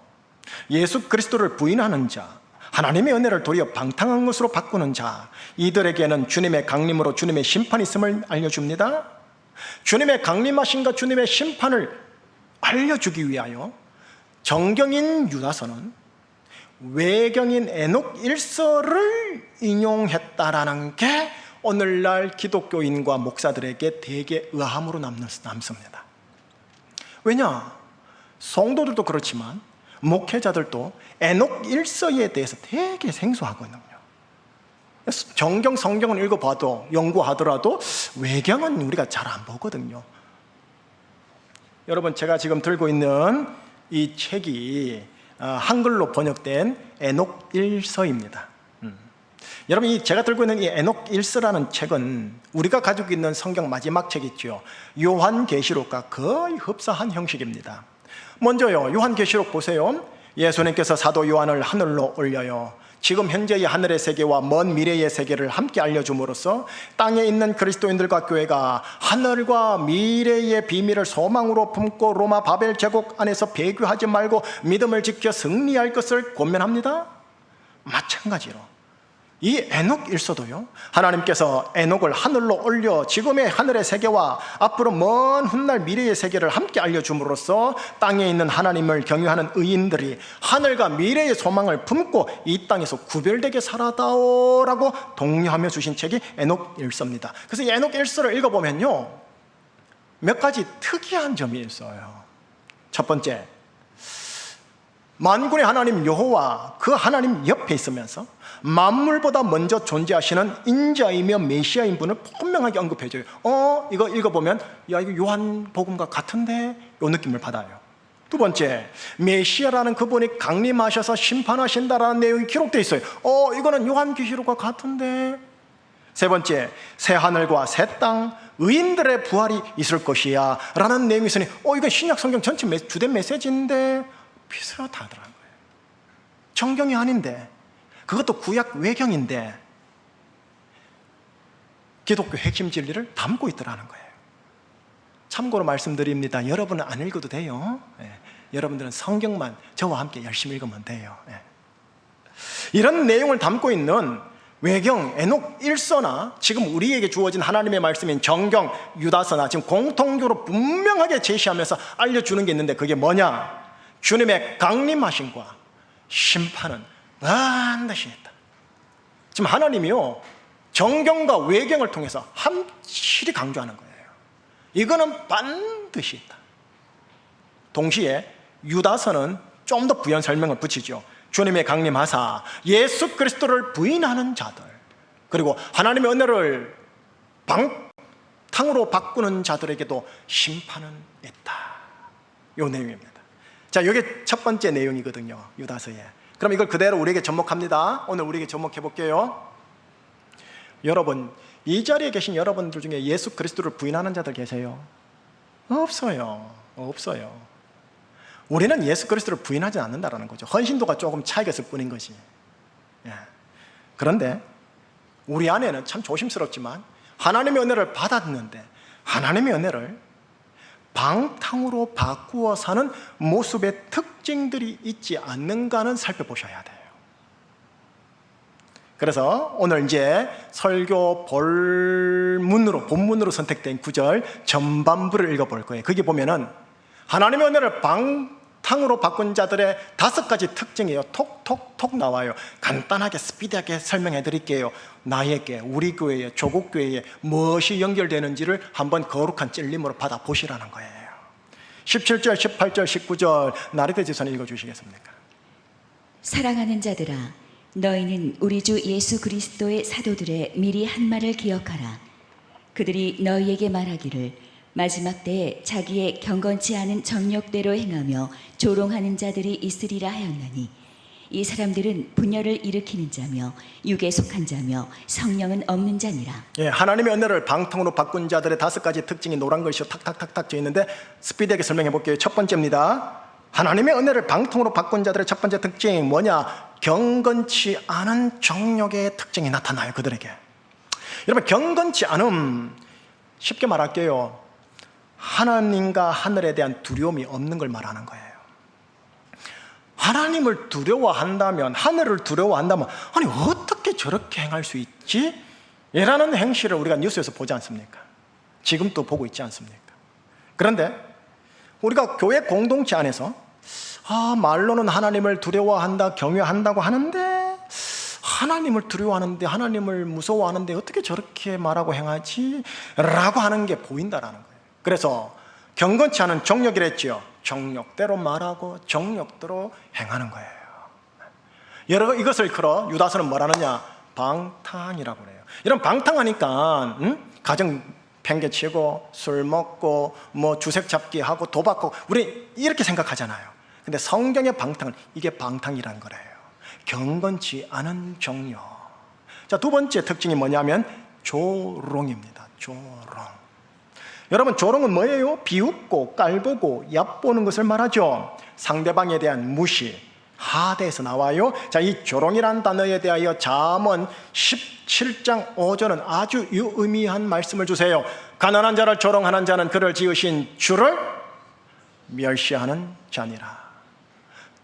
예수 그리스도를 부인하는 자, 하나님의 은혜를 도리어 방탕한 것으로 바꾸는 자, 이들에게는 주님의 강림으로 주님의 심판이 있음을 알려줍니다. 주님의 강림하심과 주님의 심판을 알려주기 위하여 정경인 유다서는 외경인 에녹 일서를 인용했다라는 게 오늘날 기독교인과 목사들에게 되게 의함으로 남습니다. 왜냐? 성도들도 그렇지만 목회자들도 에녹 일서에 대해서 되게 생소하거든요. 정경 성경을 읽어봐도, 연구하더라도 외경은 우리가 잘 안 보거든요. 여러분, 제가 지금 들고 있는 이 책이 한글로 번역된 에녹 일서입니다. 여러분, 이 제가 들고 있는 이 에녹 일서라는 책은 우리가 가지고 있는 성경 마지막 책 있죠. 요한계시록과 거의 흡사한 형식입니다. 먼저요, 요한계시록 보세요. 예수님께서 사도 요한을 하늘로 올려요. 지금 현재의 하늘의 세계와 먼 미래의 세계를 함께 알려줌으로써 땅에 있는 그리스도인들과 교회가 하늘과 미래의 비밀을 소망으로 품고 로마 바벨 제국 안에서 배교하지 말고 믿음을 지켜 승리할 것을 권면합니다. 마찬가지로 이 에녹 일서도요, 하나님께서 에녹을 하늘로 올려 지금의 하늘의 세계와 앞으로 먼 훗날 미래의 세계를 함께 알려줌으로써 땅에 있는 하나님을 경유하는 의인들이 하늘과 미래의 소망을 품고 이 땅에서 구별되게 살아다오라고 독려하며 주신 책이 에녹 일서입니다. 그래서 이 에녹 일서를 읽어보면요, 몇 가지 특이한 점이 있어요. 첫 번째, 만군의 하나님 여호와 그 하나님 옆에 있으면서 만물보다 먼저 존재하시는 인자이며 메시아인 분을 분명하게 언급해줘요. 이거 읽어보면 야, 이거 요한복음과 같은데? 요 느낌을 받아요. 두 번째, 메시아라는 그분이 강림하셔서 심판하신다라는 내용이 기록되어 있어요. 이거는 요한계시록과 같은데? 세 번째, 새 하늘과 새 땅, 의인들의 부활이 있을 것이야 라는 내용이 있으니 이건 신약 성경 전체 주된 메시지인데 비슷하더라는 거예요. 정경이 아닌데, 그것도 구약 외경인데 기독교 핵심 진리를 담고 있더라는 거예요. 참고로 말씀드립니다. 여러분은 안 읽어도 돼요. 여러분들은 성경만 저와 함께 열심히 읽으면 돼요. 이런 내용을 담고 있는 외경, 에녹 일서나 지금 우리에게 주어진 하나님의 말씀인 정경, 유다서나 지금 공통적으로 분명하게 제시하면서 알려주는 게 있는데, 그게 뭐냐? 주님의 강림하심과 심판은 반드시 있다. 지금 하나님이요, 정경과 외경을 통해서 함실히 강조하는 거예요. 이거는 반드시 있다. 동시에 유다서는 좀 더 부연 설명을 붙이죠. 주님의 강림하사 예수 그리스도를 부인하는 자들, 그리고 하나님의 은혜를 방탕으로 바꾸는 자들에게도 심판은 있다. 이 내용입니다. 자, 이게 첫 번째 내용이거든요, 유다서에. 그럼 이걸 그대로 우리에게 접목합니다. 오늘 우리에게 접목해 볼게요. 여러분, 이 자리에 계신 여러분들 중에 예수 그리스도를 부인하는 자들 계세요? 없어요. 우리는 예수 그리스도를 부인하지 않는다라는 거죠. 헌신도가 조금 차이가 있을 뿐인 거지. 그런데 우리 안에는 참 조심스럽지만 하나님의 은혜를 받았는데 하나님의 은혜를 방탕으로 바꾸어 사는 모습의 특징들이 있지 않는가는 살펴보셔야 돼요. 그래서 오늘 이제 설교 본문으로 선택된 9절 전반부를 읽어볼 거예요. 거기 보면은 하나님의 은혜를 방탕으로 바꾼 자들의 5가지 특징이에요. 톡톡톡 나와요. 간단하게 스피디하게 설명해 드릴게요. 나에게, 우리 교회에, 조국 교회에 무엇이 연결되는지를 한번 거룩한 찔림으로 받아보시라는 거예요. 17절, 18절, 19절 나리대 지사님 읽어주시겠습니까? 사랑하는 자들아, 너희는 우리 주 예수 그리스도의 사도들의 미리 한 말을 기억하라. 그들이 너희에게 말하기를 마지막 때에 자기의 경건치 않은 정욕대로 행하며 조롱하는 자들이 있으리라 하였나니, 이 사람들은 분열을 일으키는 자며 육에 속한 자며 성령은 없는 자니라. 예, 하나님의 은혜를 방탕으로 바꾼 자들의 5가지 특징이 노란 글씨로 탁탁탁탁 져 있는데 스피드하게 설명해 볼게요. 첫 번째입니다. 하나님의 은혜를 방탕으로 바꾼 자들의 첫 번째 특징이 뭐냐? 경건치 않은 정욕의 특징이 나타나요, 그들에게. 여러분, 경건치 않음, 쉽게 말할게요. 하나님과 하늘에 대한 두려움이 없는 걸 말하는 거예요. 하나님을 두려워한다면, 하늘을 두려워한다면, 아니 어떻게 저렇게 행할 수 있지? 이라는 행실을 우리가 뉴스에서 보지 않습니까? 지금도 보고 있지 않습니까? 그런데 우리가 교회 공동체 안에서 말로는 하나님을 두려워한다, 경외한다고 하는데, 하나님을 두려워하는데, 하나님을 무서워하는데 어떻게 저렇게 말하고 행하지? 라고 하는 게 보인다라는 거예요. 그래서 경건치 않은 정욕이랬지요. 정욕대로 말하고 정욕대로 행하는 거예요. 여러분, 이것을 걸어 유다서는 뭐라느냐? 방탕이라고 그래요. 이런 방탕하니까 가정 팽개치고 술 먹고 뭐 주색 잡기 하고 도박하고, 우리 이렇게 생각하잖아요. 근데 성경의 방탕은 이게 방탕이라는 거래요. 경건치 않은 정욕. 자, 두 번째 특징이 뭐냐면 조롱입니다. 조롱. 여러분, 조롱은 뭐예요? 비웃고 깔보고 얕보는 것을 말하죠. 상대방에 대한 무시, 하대에서 나와요. 자, 이 조롱이라는 단어에 대하여 잠언 17장 5절은 아주 유의미한 말씀을 주세요. 가난한 자를 조롱하는 자는 그를 지으신 주를 멸시하는 자니라.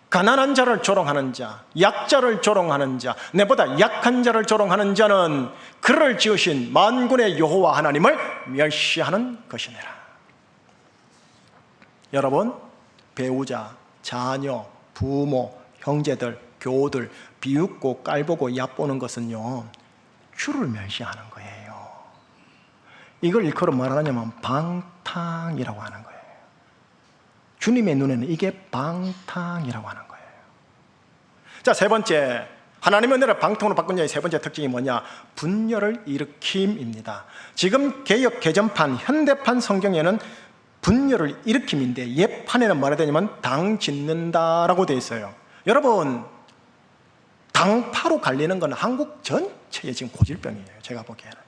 가난한 자를 조롱하는 자, 약자를 조롱하는 자, 내보다 약한 자를 조롱하는 자는 그를 지으신 만군의 여호와 하나님을 멸시하는 것이니라. 여러분, 배우자, 자녀, 부모, 형제들, 교우들 비웃고 깔보고 얕보는 것은요, 주를 멸시하는 거예요. 이걸 일컬어 말하냐면 방탕이라고 하는 거예요. 주님의 눈에는 이게 방탕이라고 하는 거예요. 자, 세 번째, 하나님의 은혜를 방탕으로 바꾼 자의 세 번째 특징이 뭐냐? 분열을 일으킴입니다. 지금 개역 개정판, 현대판 성경에는 분열을 일으킴인데 옛판에는 뭐라 되냐면 당 짓는다라고 되어 있어요. 여러분, 당파로 갈리는 건 한국 전체의 지금 고질병이에요. 제가 보기에는.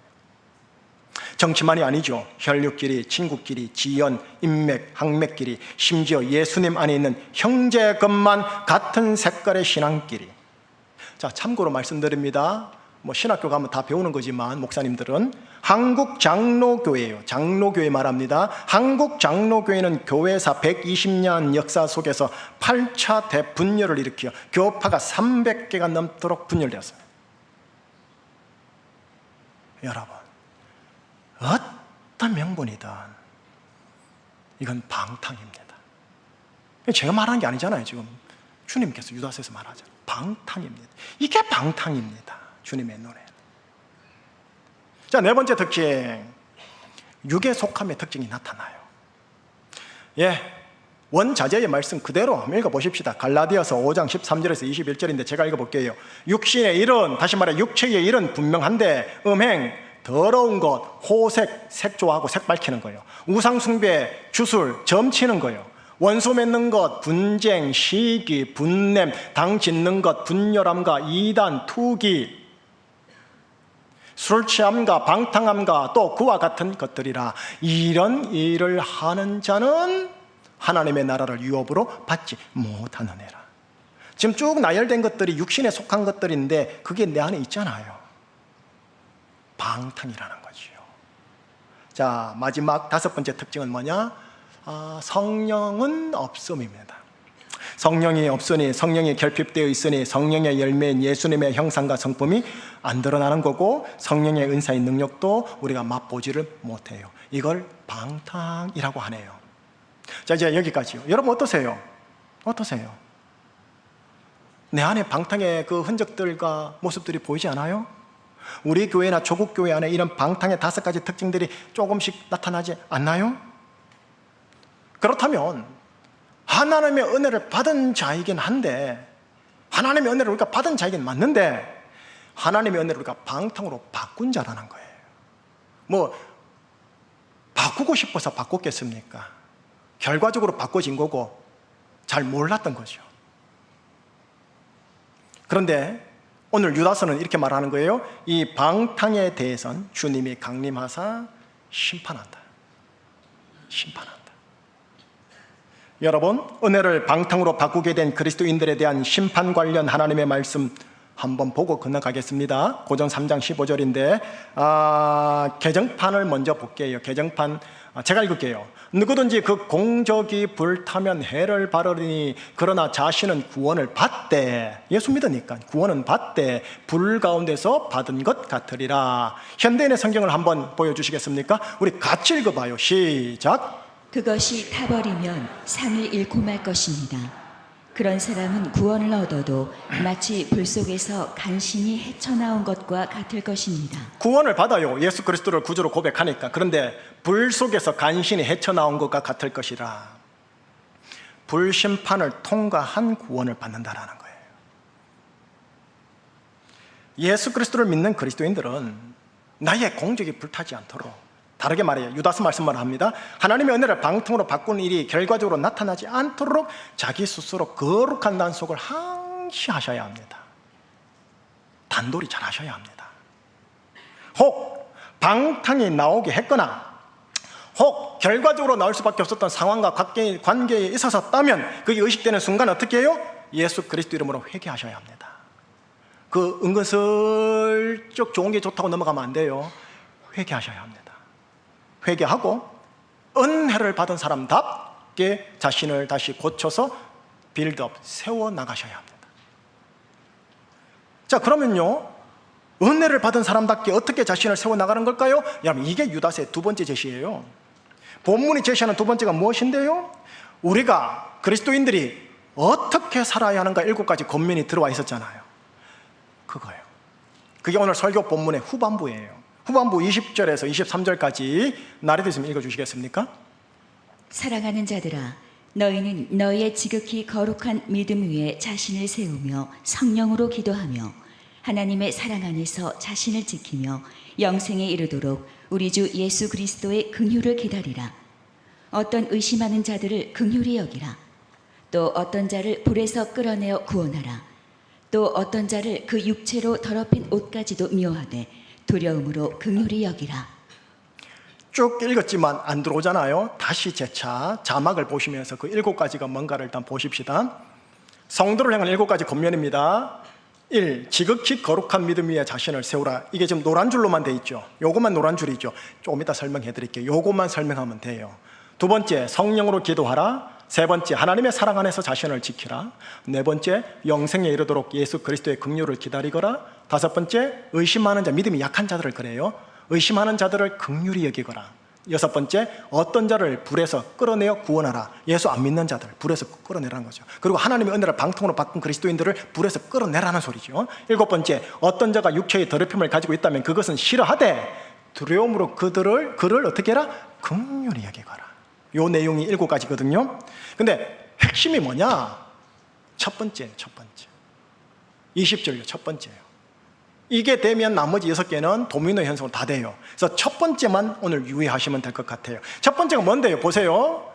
정치만이 아니죠. 혈육끼리, 친구끼리, 지연, 인맥, 항맥끼리, 심지어 예수님 안에 있는 형제급만 같은 색깔의 신앙끼리. 자, 참고로 말씀드립니다. 뭐 신학교 가면 다 배우는 거지만 목사님들은 한국 장로교회예요. 장로교회 말합니다. 한국 장로교회는 교회사 120년 역사 속에서 8차 대분열을 일으켜 교파가 300개가 넘도록 분열되었습니다. 여러분, 어떤 명분이든 이건 방탕입니다. 제가 말하는 게 아니잖아요. 지금 주님께서 유다서에서 말하잖아요. 방탕입니다. 이게 방탕입니다. 주님의 눈에. 자, 네 번째 특징, 육의 속함의 특징이 나타나요. 예, 원자재의 말씀 그대로 한번 읽어보십시다. 갈라디아서 5장 13절에서 21절인데 제가 읽어볼게요. 육신의 일은, 다시 말해 육체의 일은 분명한데 음행, 더러운 것, 호색, 색조하고 색 밝히는 거예요. 우상숭배, 주술, 점치는 거예요. 원수 맺는 것, 분쟁, 시기, 분냄, 당 짓는 것, 분열함과 이단, 투기, 술 취함과 방탕함과 또 그와 같은 것들이라. 이런 일을 하는 자는 하나님의 나라를 유업으로 받지 못하느니라. 지금 쭉 나열된 것들이 육신에 속한 것들인데 그게 내 안에 있잖아요. 방탕이라는 거지요. 자, 마지막 다섯 번째 특징은 뭐냐? 성령은 없음입니다. 성령이 없으니, 성령이 결핍되어 있으니 성령의 열매인 예수님의 형상과 성품이 안 드러나는 거고, 성령의 은사의 능력도 우리가 맛보지를 못해요. 이걸 방탕이라고 하네요. 자, 이제 여기까지요. 여러분 어떠세요? 어떠세요? 내 안에 방탕의 그 흔적들과 모습들이 보이지 않아요? 우리 교회나 조국 교회 안에 이런 방탕의 5가지 특징들이 조금씩 나타나지 않나요? 그렇다면 하나님의 은혜를 받은 자이긴 한데, 하나님의 은혜를 우리가 받은 자이긴 맞는데, 하나님의 은혜를 우리가 방탕으로 바꾼 자라는 거예요. 뭐 바꾸고 싶어서 바꿨겠습니까? 결과적으로 바꿔진 거고 잘 몰랐던 거죠. 그런데 오늘 유다서는 이렇게 말하는 거예요. 이 방탕에 대해서는 주님이 강림하사 심판한다. 심판한다. 여러분, 은혜를 방탕으로 바꾸게 된 그리스도인들에 대한 심판 관련 하나님의 말씀 한번 보고 건너가겠습니다. 고전 3장 15절인데 개정판을 먼저 볼게요. 개정판 제가 읽을게요. 누구든지 그 공적이 불타면 해를 바르니 그러나 자신은 구원을 받되, 예수 믿으니까 구원은 받되 불 가운데서 받은 것 같으리라. 현대인의 성경을 한번 보여주시겠습니까? 우리 같이 읽어봐요. 시작. 그것이 타버리면 상을 잃고 말 것입니다. 그런 사람은 구원을 얻어도 마치 불 속에서 간신히 헤쳐나온 것과 같을 것입니다. 구원을 받아요. 예수 그리스도를 구주로 고백하니까. 그런데 불 속에서 간신히 헤쳐나온 것과 같을 것이라. 불심판을 통과한 구원을 받는다라는 거예요. 예수 그리스도를 믿는 그리스도인들은 나의 공적이 불타지 않도록, 다르게 말해요. 유다서 말씀만 합니다. 하나님의 은혜를 방통으로 바꾸는 일이 결과적으로 나타나지 않도록 자기 스스로 거룩한 단속을 항시 하셔야 합니다. 단돌이 잘 하셔야 합니다. 혹 방탕이 나오게 했거나 혹 결과적으로 나올 수밖에 없었던 상황과 관계에 있었다면 그게 의식되는 순간 어떻게 해요? 예수 그리스도 이름으로 회개하셔야 합니다. 그 은근슬쩍 좋은 게 좋다고 넘어가면 안 돼요. 회개하셔야 합니다. 회개하고 은혜를 받은 사람답게 자신을 다시 고쳐서 빌드업, 세워나가셔야 합니다. 자, 그러면요, 은혜를 받은 사람답게 어떻게 자신을 세워나가는 걸까요? 여러분, 이게 유다서의 두 번째 제시예요. 본문이 제시하는 두 번째가 무엇인데요? 우리가 그리스도인들이 어떻게 살아야 하는가 7가지 권면이 들어와 있었잖아요. 그거예요. 그게 오늘 설교 본문의 후반부예요. 후반부 20절에서 23절까지 나래도 있으면 읽어주시겠습니까? 사랑하는 자들아, 너희는 너희의 지극히 거룩한 믿음 위에 자신을 세우며 성령으로 기도하며 하나님의 사랑 안에서 자신을 지키며 영생에 이르도록 우리 주 예수 그리스도의 긍휼을 기다리라. 어떤 의심하는 자들을 긍휼히 여기라. 또 어떤 자를 불에서 끌어내어 구원하라. 또 어떤 자를 그 육체로 더럽힌 옷까지도 미워하되 두려움으로 긍휼히 여기라. 쭉 읽었지만 안 들어오잖아요. 다시 재차 자막을 보시면서 그 7가지가 뭔가를 일단 보십시다. 성도를 향한 7가지 권면입니다. 1. 지극히 거룩한 믿음 위에 자신을 세우라. 이게 지금 노란 줄로만 돼 있죠. 요것만 노란 줄이죠. 조금 이따 설명해 드릴게요. 요것만 설명하면 돼요. 두 번째, 성령으로 기도하라. 세 번째, 하나님의 사랑 안에서 자신을 지키라. 네 번째, 영생에 이르도록 예수 그리스도의 긍휼을 기다리거라. 다섯 번째, 의심하는 자, 믿음이 약한 자들을 그래요. 의심하는 자들을 긍휼히 여기거라. 여섯 번째, 어떤 자를 불에서 끌어내어 구원하라. 예수 안 믿는 자들 불에서 끌어내라는 거죠. 그리고 하나님의 은혜를 방통으로 바꾼 그리스도인들을 불에서 끌어내라는 소리죠. 일곱 번째, 어떤 자가 육체의 더럽힘을 가지고 있다면 그것은 싫어하되 두려움으로 그를 어떻게 해라? 긍휼히 여기거라. 요 내용이 7가지거든요. 근데 핵심이 뭐냐? 첫 번째 20절이요. 첫 번째예요. 이게 되면 나머지 6개는 도미노 현상으로 다 돼요. 그래서 첫 번째만 오늘 유의하시면 될 것 같아요. 첫 번째가 뭔데요? 보세요.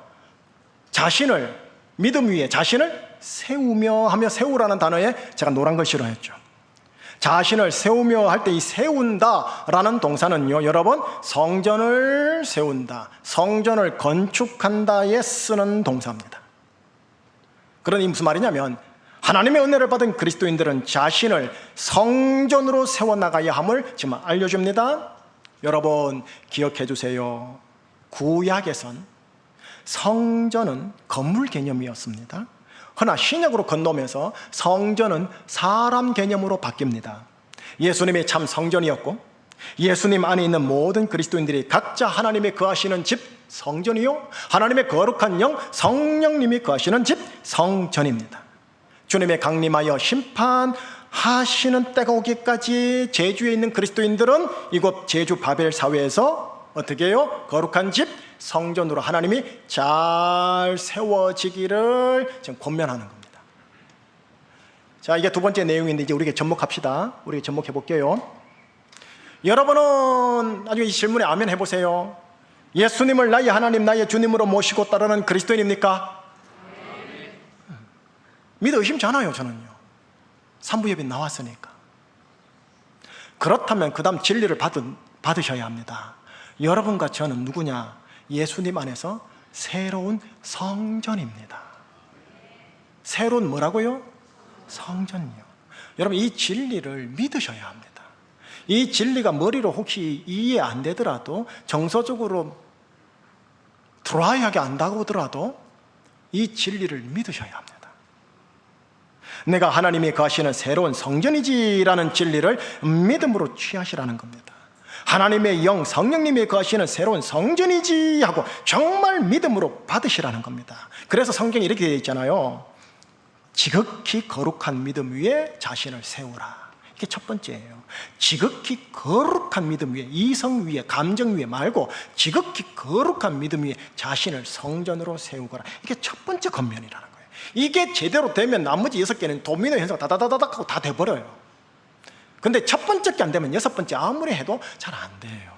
자신을, 믿음 위에 자신을 세우며 하며, 세우라는 단어에 제가 노란 걸 싫어했죠. 자신을 세우며 할 때 이 세운다라는 동사는요, 여러분, 성전을 세운다, 성전을 건축한다에 쓰는 동사입니다. 그러니 무슨 말이냐면 하나님의 은혜를 받은 그리스도인들은 자신을 성전으로 세워나가야 함을 지금 알려줍니다. 여러분 기억해 주세요. 구약에선 성전은 건물 개념이었습니다. 그러나 신약으로 건너면서 성전은 사람 개념으로 바뀝니다. 예수님이 참 성전이었고 예수님 안에 있는 모든 그리스도인들이 각자 하나님의 거하시는 집 성전이요, 하나님의 거룩한 영 성령님이 거하시는 집 성전입니다. 주님의 강림하여 심판하시는 때가 오기까지 제주에 있는 그리스도인들은 이곳 제주 바벨 사회에서 어떻게 해요? 거룩한 집 성전으로 하나님이 잘 세워지기를 지금 권면하는 겁니다. 자, 이게 두 번째 내용인데 이제 우리에게 접목합시다. 우리에게 접목해 볼게요. 여러분은 나중에 이 질문에 아멘 해보세요. 예수님을 나의 하나님, 나의 주님으로 모시고 따르는 그리스도인입니까? 믿어 의심치 않아요, 저는요. 산부예비 나왔으니까. 그렇다면 그 다음 진리를 받으셔야 합니다. 여러분과 저는 누구냐? 예수님 안에서 새로운 성전입니다. 새로운 뭐라고요? 성전이요. 여러분, 이 진리를 믿으셔야 합니다. 이 진리가 머리로 혹시 이해 안 되더라도, 정서적으로 드라이하게 안 다가오더라도 이 진리를 믿으셔야 합니다. 내가 하나님이 거하시는 새로운 성전이지라는 진리를 믿음으로 취하시라는 겁니다. 하나님의 영, 성령님이 거하시는 새로운 성전이지 하고 정말 믿음으로 받으시라는 겁니다. 그래서 성경에 이렇게 되어 있잖아요. 지극히 거룩한 믿음 위에 자신을 세우라. 이게 첫 번째예요. 지극히 거룩한 믿음 위에, 이성 위에, 감정 위에 말고 지극히 거룩한 믿음 위에 자신을 성전으로 세우거라. 이게 첫 번째 권면이라는 거예요. 이게 제대로 되면 나머지 6개는 도미노 현상 다다다닥 하고 다 돼버려요. 근데 첫 번째 게 안 되면 6번째 아무리 해도 잘 안 돼요.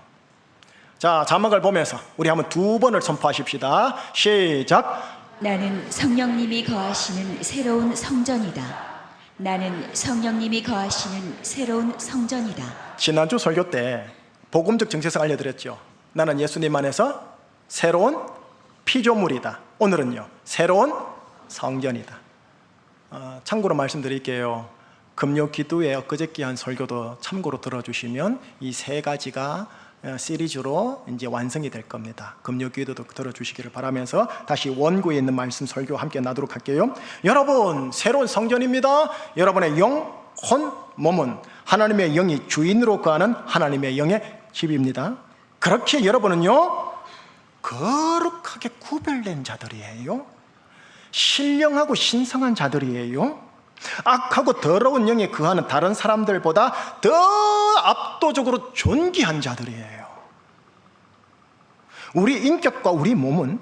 자, 자막을 보면서 우리 한번 2번을 선포하십시다. 시작. 나는 성령님이 거하시는 새로운 성전이다. 나는 성령님이 거하시는 새로운 성전이다. 지난주 설교 때 복음적 정체성 알려드렸죠. 나는 예수님 안에서 새로운 피조물이다. 오늘은요, 새로운 성전이다. 참고로 말씀드릴게요. 금요 기도에 엊그저께 한 설교도 참고로 들어주시면 이 3가지가 시리즈로 이제 완성이 될 겁니다. 금요 기도도 들어주시기를 바라면서 다시 원고에 있는 말씀 설교 함께 나도록 할게요. 여러분, 새로운 성전입니다. 여러분의 영, 혼, 몸은 하나님의 영이 주인으로 거하는 하나님의 영의 집입니다. 그렇게 여러분은요, 거룩하게 구별된 자들이에요. 신령하고 신성한 자들이에요. 악하고 더러운 영에 거하는 다른 사람들보다 더 압도적으로 존귀한 자들이에요. 우리 인격과 우리 몸은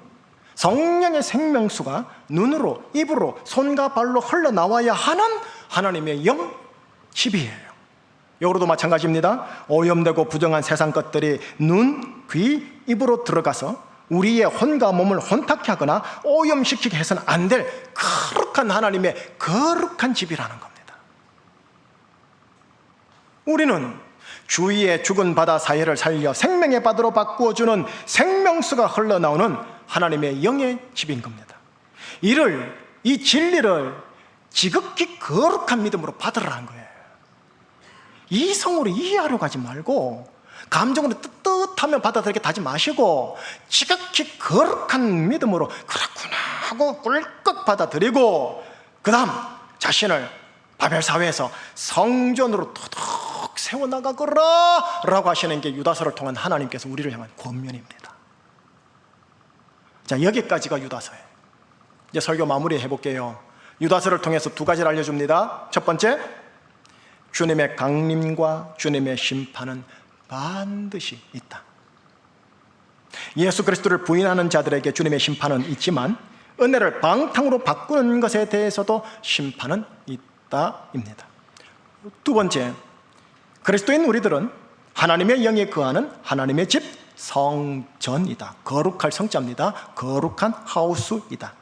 성령의 생명수가 눈으로, 입으로, 손과 발로 흘러나와야 하는 하나님의 영 집이에요. 여기로도 마찬가지입니다. 오염되고 부정한 세상 것들이 눈, 귀, 입으로 들어가서 우리의 혼과 몸을 혼탁케 하거나 오염시키게 해서는 안 될 거룩한 하나님의 거룩한 집이라는 겁니다. 우리는 주위의 죽은 바다 사이를 살려 생명의 바다로 바꾸어주는 생명수가 흘러나오는 하나님의 영의 집인 겁니다. 이 진리를 지극히 거룩한 믿음으로 받으라는 거예요. 이성으로 이해하려고 하지 말고, 감정으로 뜨뜻하면 받아들이게 하지 마시고, 지극히 거룩한 믿음으로 그렇구나 하고 꿀꺽 받아들이고, 그 다음 자신을 바벨사회에서 성전으로 도둑 세워나가거라 라고 하시는 게 유다서를 통한 하나님께서 우리를 향한 권면입니다. 자, 여기까지가 유다서예요. 이제 설교 마무리 해볼게요. 유다서를 통해서 2가지를 알려줍니다. 첫 번째, 주님의 강림과 주님의 심판은 반드시 있다. 예수 그리스도를 부인하는 자들에게 주님의 심판은 있지만 은혜를 방탕으로 바꾸는 것에 대해서도 심판은 있다입니다. 2번째, 그리스도인 우리들은 하나님의 영에 거하는 하나님의 집 성전이다. 거룩할 성자입니다. 거룩한 하우스이다.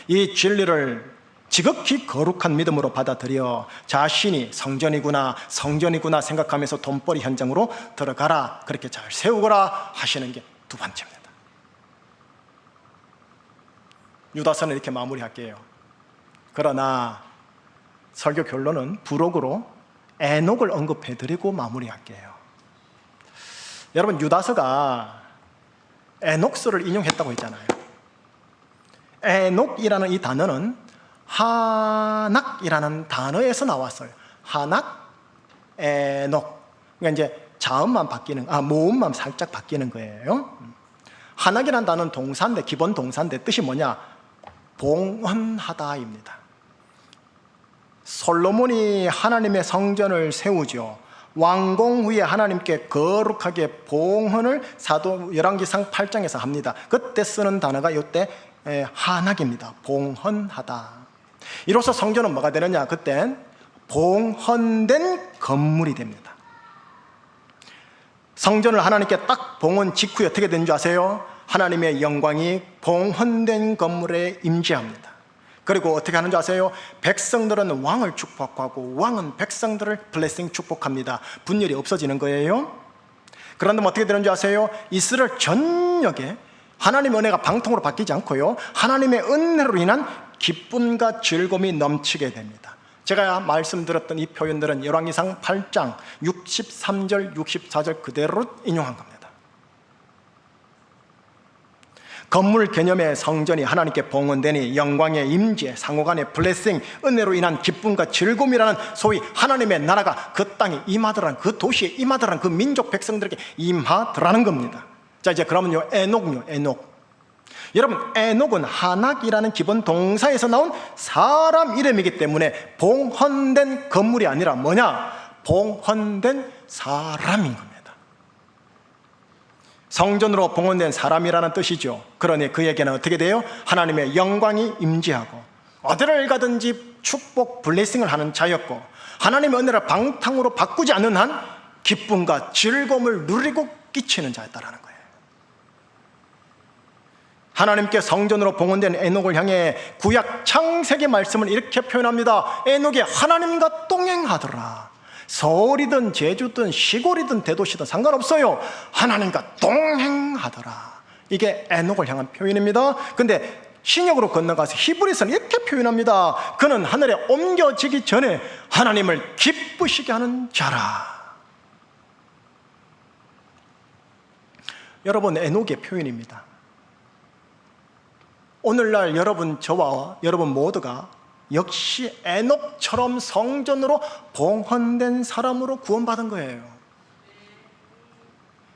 이 진리를 지극히 거룩한 믿음으로 받아들여 자신이 성전이구나 생각하면서 돈벌이 현장으로 들어가라, 그렇게 잘 세우거라 하시는 게 2번째입니다. 유다서는 이렇게 마무리할게요. 그러나 설교 결론은 부록으로 에녹을 언급해드리고 마무리할게요. 여러분, 유다서가 에녹서를 인용했다고 했잖아요. 에녹이라는 이 단어는 하낙이라는 단어에서 나왔어요. 하낙, 에녹. 그러니까 이제 자음만 바뀌는, 모음만 살짝 바뀌는 거예요. 하낙이라는 단어는 동사인데, 기본 동사인데 뜻이 뭐냐? 봉헌하다입니다. 솔로몬이 하나님의 성전을 세우죠. 완공 후에 하나님께 거룩하게 봉헌을 사도 열왕기상 8장에서 합니다. 그때 쓰는 단어가 이때 하낙입니다. 봉헌하다. 이로써 성전은 뭐가 되느냐? 그땐 봉헌된 건물이 됩니다. 성전을 하나님께 딱 봉헌 직후에 어떻게 되는 줄 아세요? 하나님의 영광이 봉헌된 건물에 임재합니다. 그리고 어떻게 하는지 아세요? 백성들은 왕을 축복하고 왕은 백성들을 블레싱 축복합니다. 분열이 없어지는 거예요. 그런데 어떻게 되는지 아세요? 이스라엘 전역에 하나님의 은혜가 방통으로 바뀌지 않고요, 하나님의 은혜로 인한 기쁨과 즐거움이 넘치게 됩니다. 제가 말씀드렸던 이 표현들은 열왕기상 8장 63절 64절 그대로 인용한 겁니다. 건물 개념의 성전이 하나님께 봉헌되니 영광의 임재, 상호간의 블레싱, 은혜로 인한 기쁨과 즐거움이라는 소위 하나님의 나라가 그 땅에 임하더라는, 그 도시에 임하더라는, 그 민족 백성들에게 임하더라는 겁니다. 자, 이제 그러면요, 에녹요, 에녹. 여러분, 에녹은 한악이라는 기본 동사에서 나온 사람 이름이기 때문에 봉헌된 건물이 아니라 뭐냐? 봉헌된 사람인 겁니다. 성전으로 봉헌된 사람이라는 뜻이죠. 그러니 그에게는 어떻게 돼요? 하나님의 영광이 임재하고 어디를 가든지 축복, 블레싱을 하는 자였고, 하나님의 은혜를 방탕으로 바꾸지 않는 한 기쁨과 즐거움을 누리고 끼치는 자였다라는 거예요. 하나님께 성전으로 봉헌된 에녹을 향해 구약 창세기 말씀을 이렇게 표현합니다. 에녹이 하나님과 동행하더라. 서울이든 제주든 시골이든 대도시든 상관없어요. 하나님과 동행하더라. 이게 에녹을 향한 표현입니다. 근데 신약으로 건너가서 히브리서는 이렇게 표현합니다. 그는 하늘에 옮겨지기 전에 하나님을 기쁘시게 하는 자라. 여러분, 에녹의 표현입니다. 오늘날 여러분, 저와 여러분 모두가 역시 에녹처럼 성전으로 봉헌된 사람으로 구원받은 거예요.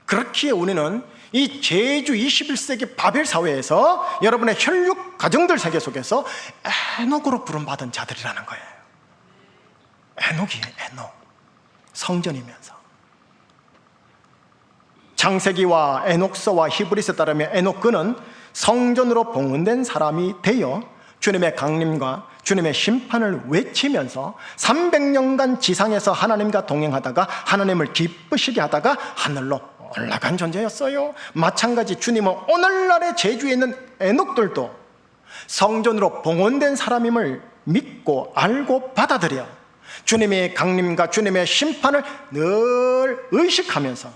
그렇기에 우리는 이 제주 21세기 바벨 사회에서 여러분의 혈육 가정들 세계 속에서 에녹으로 부름받은 자들이라는 거예요. 에녹이에요, 에녹. 성전이면서. 창세기와 에녹서와 히브리서에 따르면 에녹 그는 성전으로 봉헌된 사람이 되어 주님의 강림과 주님의 심판을 외치면서 300년간 지상에서 하나님과 동행하다가 하나님을 기쁘시게 하다가 하늘로 올라간 존재였어요. 마찬가지 주님은 오늘날의 제주에 있는 에녹들도 성전으로 봉헌된 사람임을 믿고 알고 받아들여 주님의 강림과 주님의 심판을 늘 의식하면서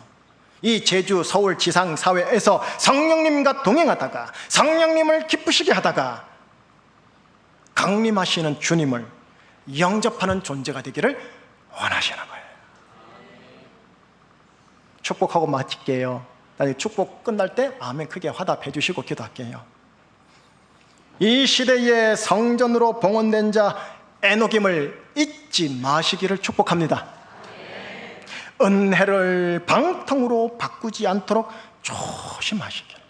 이 제주 서울 지상 사회에서 성령님과 동행하다가 성령님을 기쁘시게 하다가 강림하시는 주님을 영접하는 존재가 되기를 원하시는 거예요. 축복하고 마칠게요. 나중에 축복 끝날 때 아멘 크게 화답해 주시고 기도할게요. 이 시대의 성전으로 봉헌된 자 에녹임을 잊지 마시기를 축복합니다. 은혜를 방탕으로 바꾸지 않도록 조심하시길.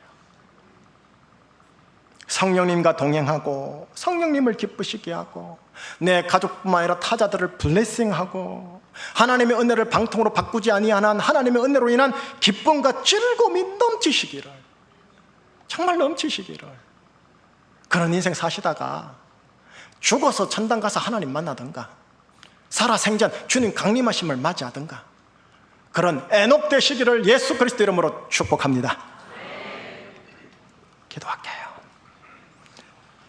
성령님과 동행하고 성령님을 기쁘시게 하고 내 가족뿐만 아니라 타자들을 블레싱하고 하나님의 은혜를 방탕으로 바꾸지 아니하는 하나님의 은혜로 인한 기쁨과 즐거움이 넘치시기를, 정말 넘치시기를. 그런 인생 사시다가 죽어서 천당 가서 하나님 만나든가 살아 생전 주님 강림하심을 맞이하든가 그런 에녹 되시기를 예수 그리스도 이름으로 축복합니다. 기도할게요.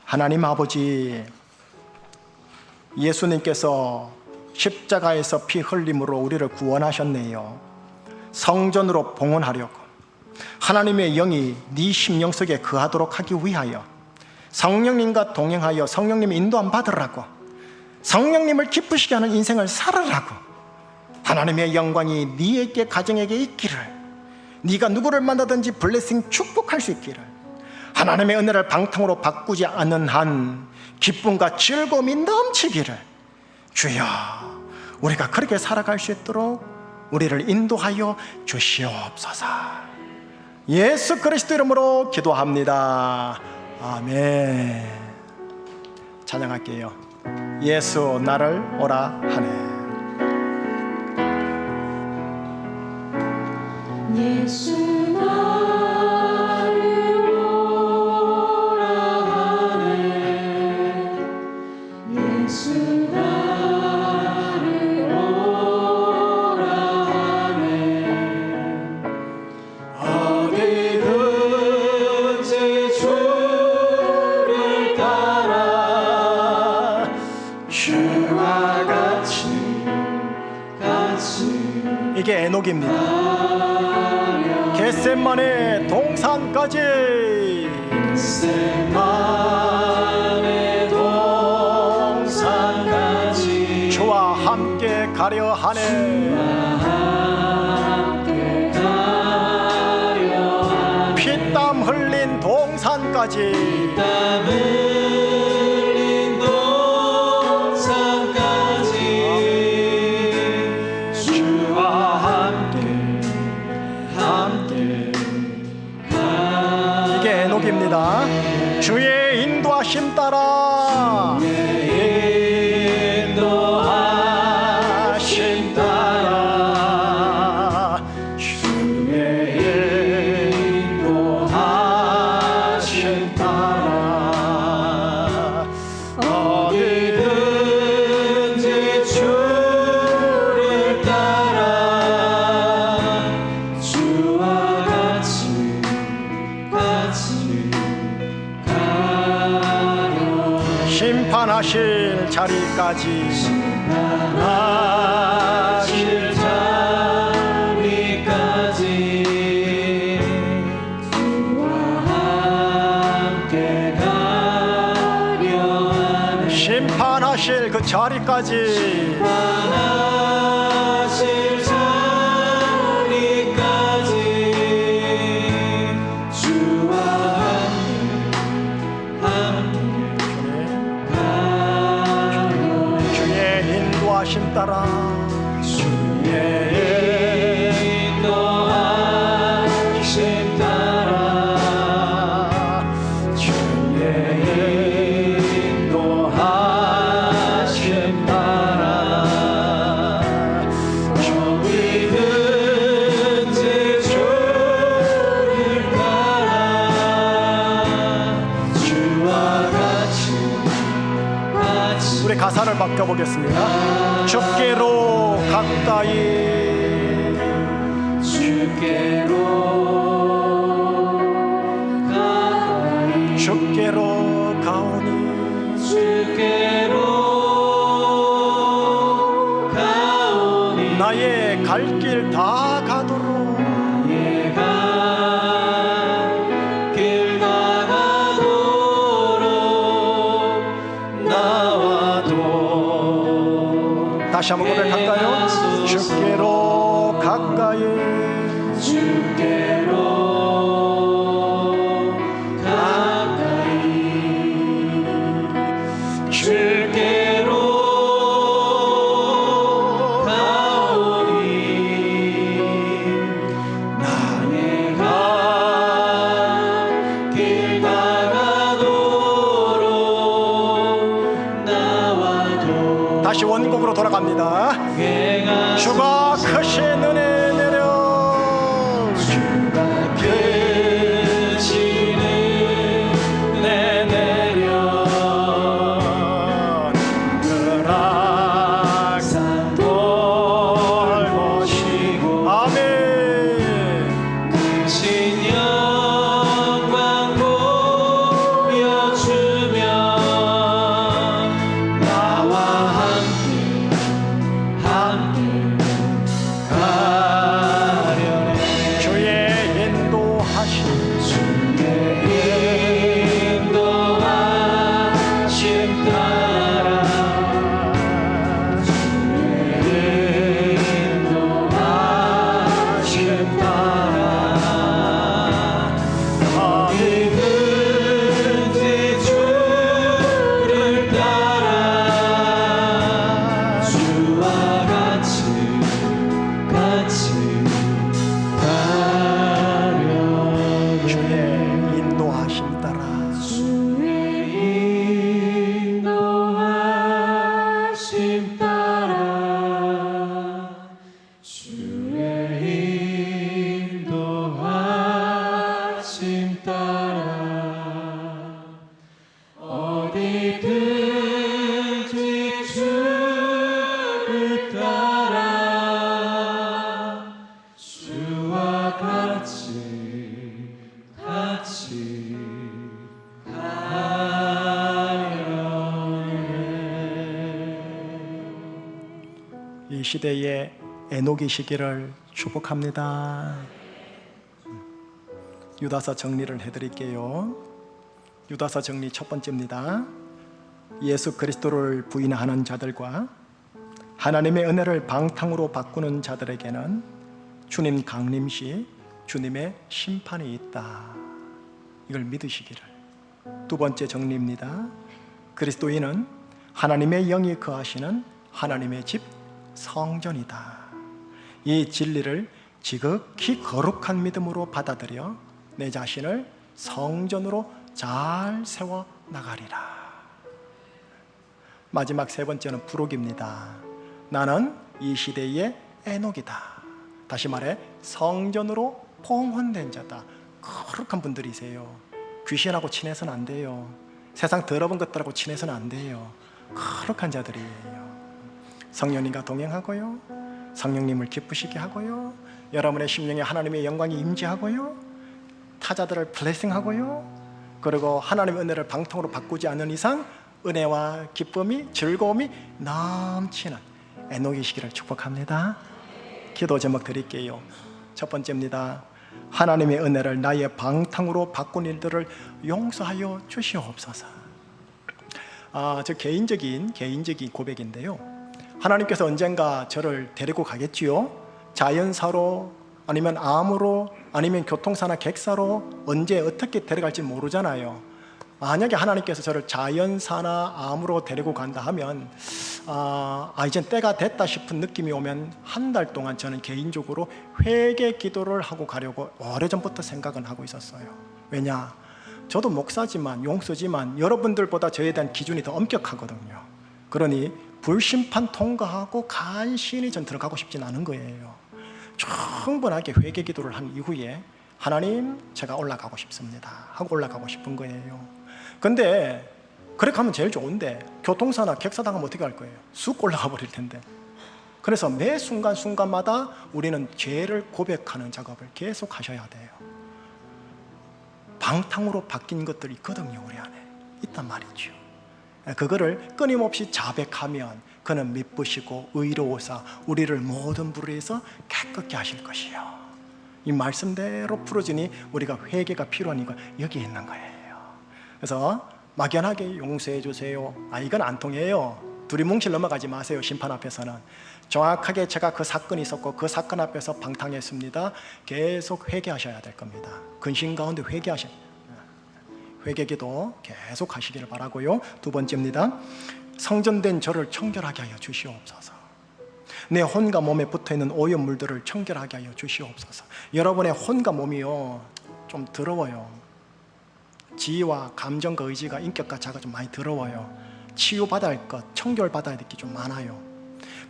하나님 아버지, 예수님께서 십자가에서 피 흘림으로 우리를 구원하셨네요. 성전으로 봉헌하려고 하나님의 영이 네 심령 속에 거하도록 하기 위하여 성령님과 동행하여 성령님의 인도함 받으라고, 성령님을 기쁘시게 하는 인생을 살아라고, 하나님의 영광이 네에게 가정에게 있기를, 네가 누구를 만나든지 블레싱 축복할 수 있기를, 하나님의 은혜를 방탕으로 바꾸지 않는 한 기쁨과 즐거움이 넘치기를 주여 우리가 그렇게 살아갈 수 있도록 우리를 인도하여 주시옵소서. 예수 그리스도 이름으로 기도합니다. 아멘. 찬양할게요. 예수 나를 오라 하네. 예수 나를 오라 하네. 예수 나를 오라 하네. 어디든지 주를 따라 에녹입니다. 겟셋만의 동산까지 겟셋만의 동산까지 주와 함께 가려 하네. 피땀 흘린 동산까지 땀 흘린 동산까지 주와 함께 이게 에녹입니다. 주의 인도하심 따라 인도하심 따라 주의 인도하심 따라 어디든지 주를 따라 주와 같이 심판하실 자리까지 심판하실 자리까지 주와 함께 가려 하네. 심판하실 그 자리까지 심판하실 자리까지 주와 함께 주의 인도하심 따라 주의 인도하심 따라 주의 인도하심 따라 어디든지 주를 따라 주와 같이 우리 가사를 바꿔보겠습니다. 주께로 가까이 주께로 가까이 주께로 가오니 주께로 가오니 나의 갈 길 다 가도록 내가 길 나가도록 나와도 다시 한번 고백할까요? 주께로 가까이 주께로 가까이 주께로 가오니 나의 길 나가도록 나와도 다시 원곡으로 돌아갑니다. 내가 주가 크신 은혜 내려 크신 은혜 내려 늘 항상 돌보시고 아멘. 크신 영광 보여주며 나와 함께 가려네 주의 인도하심 주의 인도하심 따라 주의 인도하심 따라 어디든지 주를 따라 주와 같이 가려네 주의 인도하심 따라 주의 인도하심 따라 주의 인도하심 따라 어디든지 주를 따라 주와 같이 가려네 이 시대의 에녹이시기를 축복합니다. 유다서 정리를 해드릴게요. 유다서 정리 첫 번째입니다. 예수 그리스도를 부인하는 자들과 하나님의 은혜를 방탕으로 바꾸는 자들에게는 주님 강림시 주님의 심판이 있다. 이걸 믿으시기를. 두 번째 정리입니다. 그리스도인은 하나님의 영이 거하시는 하나님의 집 성전이다. 이 진리를 지극히 거룩한 믿음으로 받아들여 내 자신을 성전으로 잘 세워 나가리라. 마지막 세 번째는 부록입니다. 나는 이 시대의 에녹이다. 다시 말해 성전으로 봉헌된 자다. 거룩한 분들이세요. 귀신하고 친해서는 안 돼요. 세상 더러운 것들하고 친해서는 안 돼요. 거룩한 자들이에요. 성령님과 동행하고요, 성령님을 기쁘시게 하고요, 여러분의 심령에 하나님의 영광이 임재하고요, 타자들을 블레싱하고요, 그리고 하나님의 은혜를 방통으로 바꾸지 않는 이상 은혜와 기쁨이, 즐거움이 넘치는 에녹이시기를 축복합니다. 기도 제목 드릴게요. 첫 번째입니다. 하나님의 은혜를 나의 방탕으로 바꾼 일들을 용서하여 주시옵소서. 저 개인적인 고백인데요. 하나님께서 언젠가 저를 데리고 가겠지요. 자연사로 아니면 암으로 아니면 교통사나 객사로 언제 어떻게 데려갈지 모르잖아요. 만약에 하나님께서 저를 자연사나 암으로 데리고 간다 하면 이젠 때가 됐다 싶은 느낌이 오면 한 달 동안 저는 개인적으로 회개 기도를 하고 가려고 오래전부터 생각은 하고 있었어요. 왜냐? 저도 목사지만 용서지만 여러분들보다 저에 대한 기준이 더 엄격하거든요. 그러니 불심판 통과하고 간신히 전 들어가고 싶진 않은 거예요. 충분하게 회개 기도를 한 이후에 하나님 제가 올라가고 싶습니다 하고 올라가고 싶은 거예요. 근데 그렇게 하면 제일 좋은데 교통사나 객사당하면 어떻게 할 거예요? 쑥 올라가 버릴 텐데. 그래서 매 순간순간마다 우리는 죄를 고백하는 작업을 계속 하셔야 돼요. 방탕으로 바뀐 것들이 있거든요. 우리 안에 있단 말이죠. 그거를 끊임없이 자백하면 그는 미쁘시고 의로우사 우리를 모든 불의에서 깨끗게 하실 것이요. 이 말씀대로 풀어지니 우리가 회개가 필요하니까 여기 있는 거예요. 그래서 막연하게 용서해 주세요. 이건 안 통해요. 두리뭉실 넘어가지 마세요. 심판 앞에서는 정확하게 제가 그 사건이 있었고 그 사건 앞에서 방탕했습니다. 계속 회개하셔야 될 겁니다. 근심 가운데 회개기도 계속 하시기를 바라고요. 두 번째입니다. 성전된 저를 청결하게 하여 주시옵소서. 내 혼과 몸에 붙어있는 오염물들을 청결하게 하여 주시옵소서. 여러분의 혼과 몸이요 좀 더러워요. 지혜와 감정과 의지가 인격과 자가 좀 많이 더러워요. 치유받아야 할 것, 청결받아야 될 게 좀 많아요.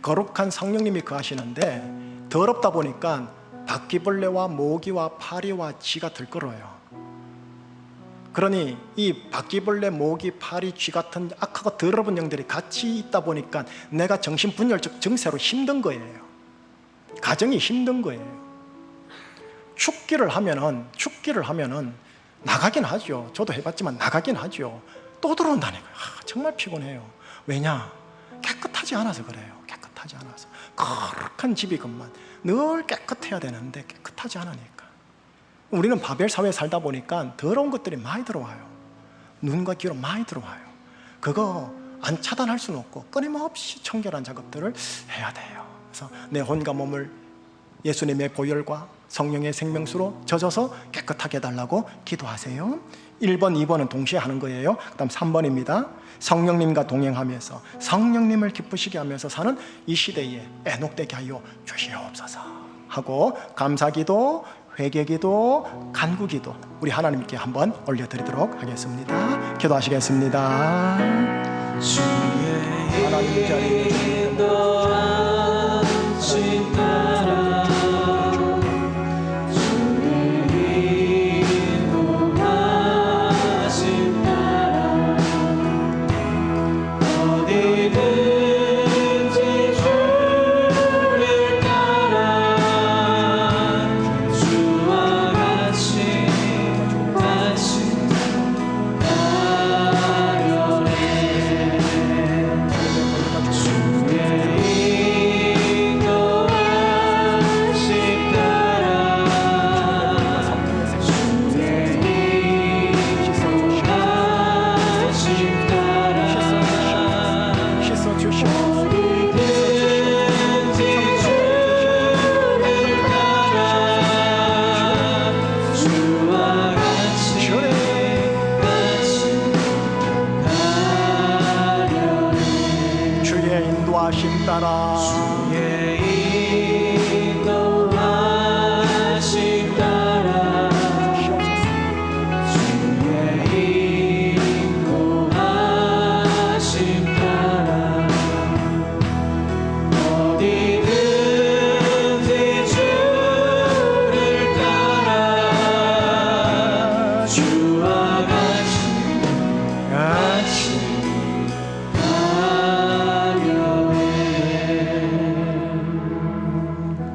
거룩한 성령님이 거하시는데 더럽다 보니까 바퀴벌레와 모기와 파리와 쥐가 들끓어요. 그러니 이 바퀴벌레, 모기, 파리, 쥐 같은 악하고 더러운 영들이 같이 있다 보니까 내가 정신분열적 증세로 힘든 거예요. 가정이 힘든 거예요. 축기를 하면은 나가긴 하죠. 저도 해봤지만 나가긴 하죠. 또 들어온다니까요. 정말 피곤해요. 왜냐? 깨끗하지 않아서 그래요. 깨끗하지 않아서. 거룩한 집이건만 늘 깨끗해야 되는데 깨끗하지 않으니까. 우리는 바벨 사회에 살다 보니까 더러운 것들이 많이 들어와요. 눈과 귀로 많이 들어와요. 그거 안 차단할 수는 없고 끊임없이 청결한 작업들을 해야 돼요. 그래서 내 혼과 몸을 예수님의 보혈과 성령의 생명수로 젖어서 깨끗하게 해달라고 기도하세요. 1번, 2번은 동시에 하는 거예요. 그 다음 3번입니다. 성령님과 동행하면서 성령님을 기쁘시게 하면서 사는 이 시대에 에녹되게 하여 주시옵소서 하고 감사기도, 회개기도, 간구기도 우리 하나님께 한번 올려드리도록 하겠습니다. 기도하시겠습니다. 하나님 자리에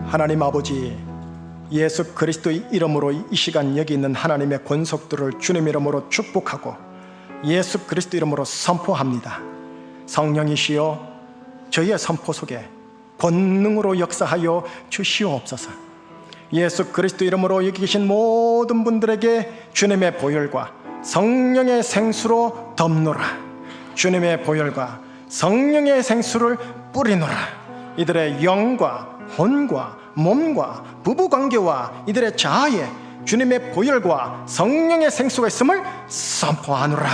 하나님 아버지, 예수 그리스도의 이름으로 이 시간 여기 있는 하나님의 권속들을 주님 이름으로 축복하고 예수 그리스도 이름으로 선포합니다. 성령이시여, 저희의 선포 속에 권능으로 역사하여 주시옵소서. 예수 그리스도 이름으로 여기 계신 모든 분들에게 주님의 보혈과 성령의 생수로 덮노라. 주님의 보혈과 성령의 생수를 뿌리노라. 이들의 영과 혼과 몸과 부부관계와 이들의 자아에 주님의 보혈과 성령의 생수가 있음을 선포하노라.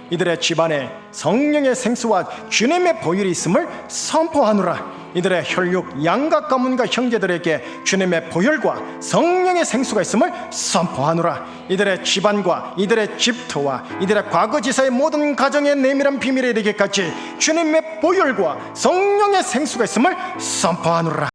이들의 집안에 성령의 생수와 주님의 보혈이 있음을 선포하노라. 이들의 혈육 양가 가문과 형제들에게 주님의 보혈과 성령의 생수가 있음을 선포하노라. 이들의 집안과 이들의 집터와 이들의 과거지사의 모든 가정의 내밀한 비밀에 이르기까지 주님의 보혈과 성령의 생수가 있음을 선포하노라.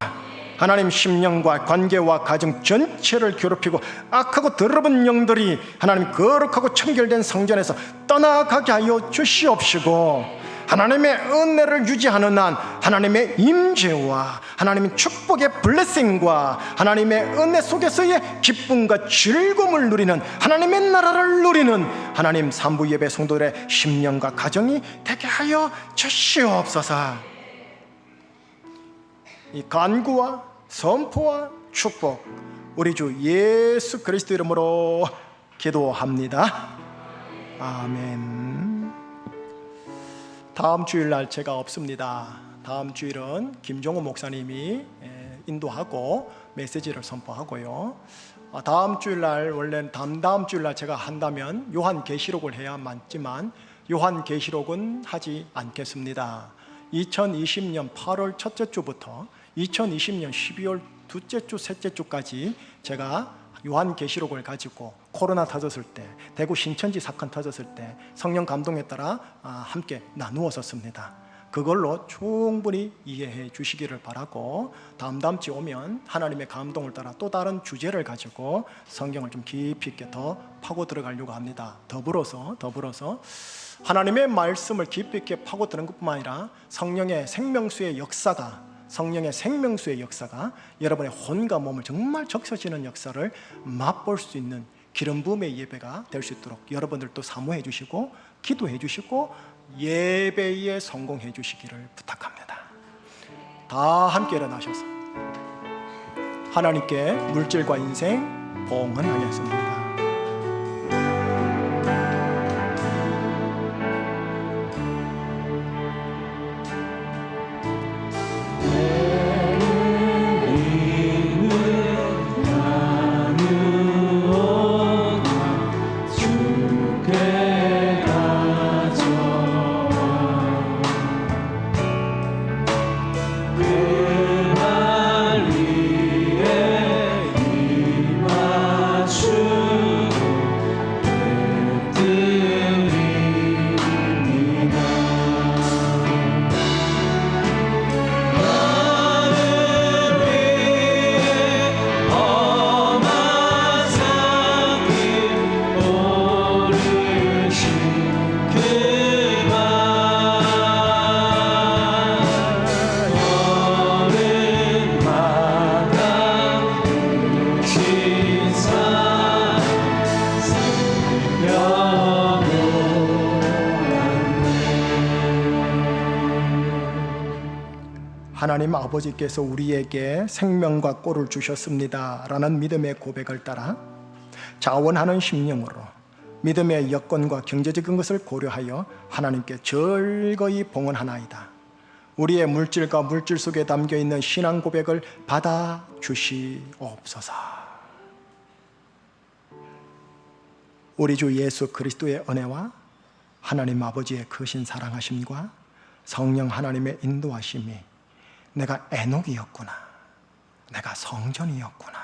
하나님, 심령과 관계와 가정 전체를 괴롭히고 악하고 더러운 영들이 하나님 거룩하고 청결된 성전에서 떠나가게 하여 주시옵시고, 하나님의 은혜를 유지하는 한 하나님의 임재와 하나님의 축복의 블레싱과 하나님의 은혜 속에서의 기쁨과 즐거움을 누리는 하나님의 나라를 누리는 하나님 산부 예배 성도들의 심령과 가정이 되게 하여 주시옵소서. 이 간구와 선포와 축복 우리 주 예수 그리스도 이름으로 기도합니다. 아멘. 다음 주일날 제가 없습니다. 다음 주일은 김종호 목사님이 인도하고 메시지를 선포하고요. 다음 주일날, 원래는 다음 주일날 제가 한다면 요한계시록을 해야 맞지만 요한계시록은 하지 않겠습니다. 2020년 8월 첫째 주부터 2020년 12월 둘째 주, 셋째 주까지 제가 요한계시록을 가지고 코로나 터졌을 때, 대구 신천지 사건 터졌을 때 성령 감동에 따라 함께 나누었었습니다. 그걸로 충분히 이해해 주시기를 바라고, 다음 주 오면 하나님의 감동을 따라 또 다른 주제를 가지고 성경을 좀 깊이 있게 더 파고 들어가려고 합니다. 더불어서 하나님의 말씀을 깊이 있게 파고 드는 것뿐만 아니라 성령의 생명수의 역사가 여러분의 혼과 몸을 정말 적셔지는 역사를 맛볼 수 있는 기름 부음의 예배가 될 수 있도록 여러분들도 사모해 주시고 기도해 주시고 예배에 성공해 주시기를 부탁합니다. 다 함께 일어나셔서 하나님께 물질과 인생 봉헌하겠습니다. 하나님 아버지께서 우리에게 생명과 꼴을 주셨습니다 라는 믿음의 고백을 따라 자원하는 심령으로 믿음의 여건과 경제적인 것을 고려하여 하나님께 즐거이 봉헌하나이다. 우리의 물질과 물질 속에 담겨있는 신앙 고백을 받아 주시옵소서. 우리 주 예수 그리스도의 은혜와 하나님 아버지의 크신 사랑하심과 성령 하나님의 인도하심이 내가 에녹이었구나, 내가 성전이었구나,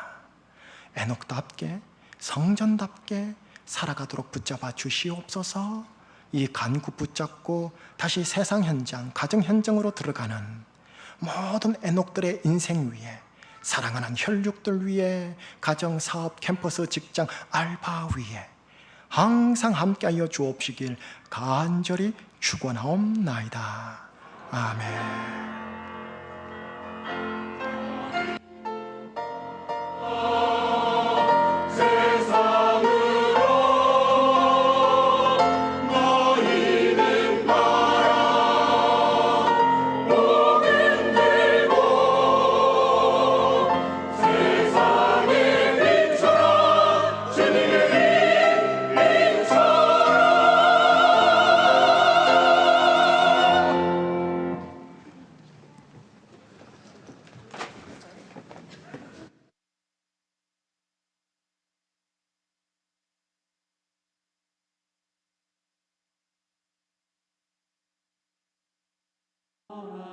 에녹답게 성전답게 살아가도록 붙잡아 주시옵소서. 이 간구 붙잡고 다시 세상 현장, 가정 현장으로 들어가는 모든 에녹들의 인생 위에, 사랑하는 혈육들 위에, 가정, 사업, 캠퍼스, 직장, 알바 위에 항상 함께하여 주옵시길 간절히 축원하옵나이다. 아멘. 오라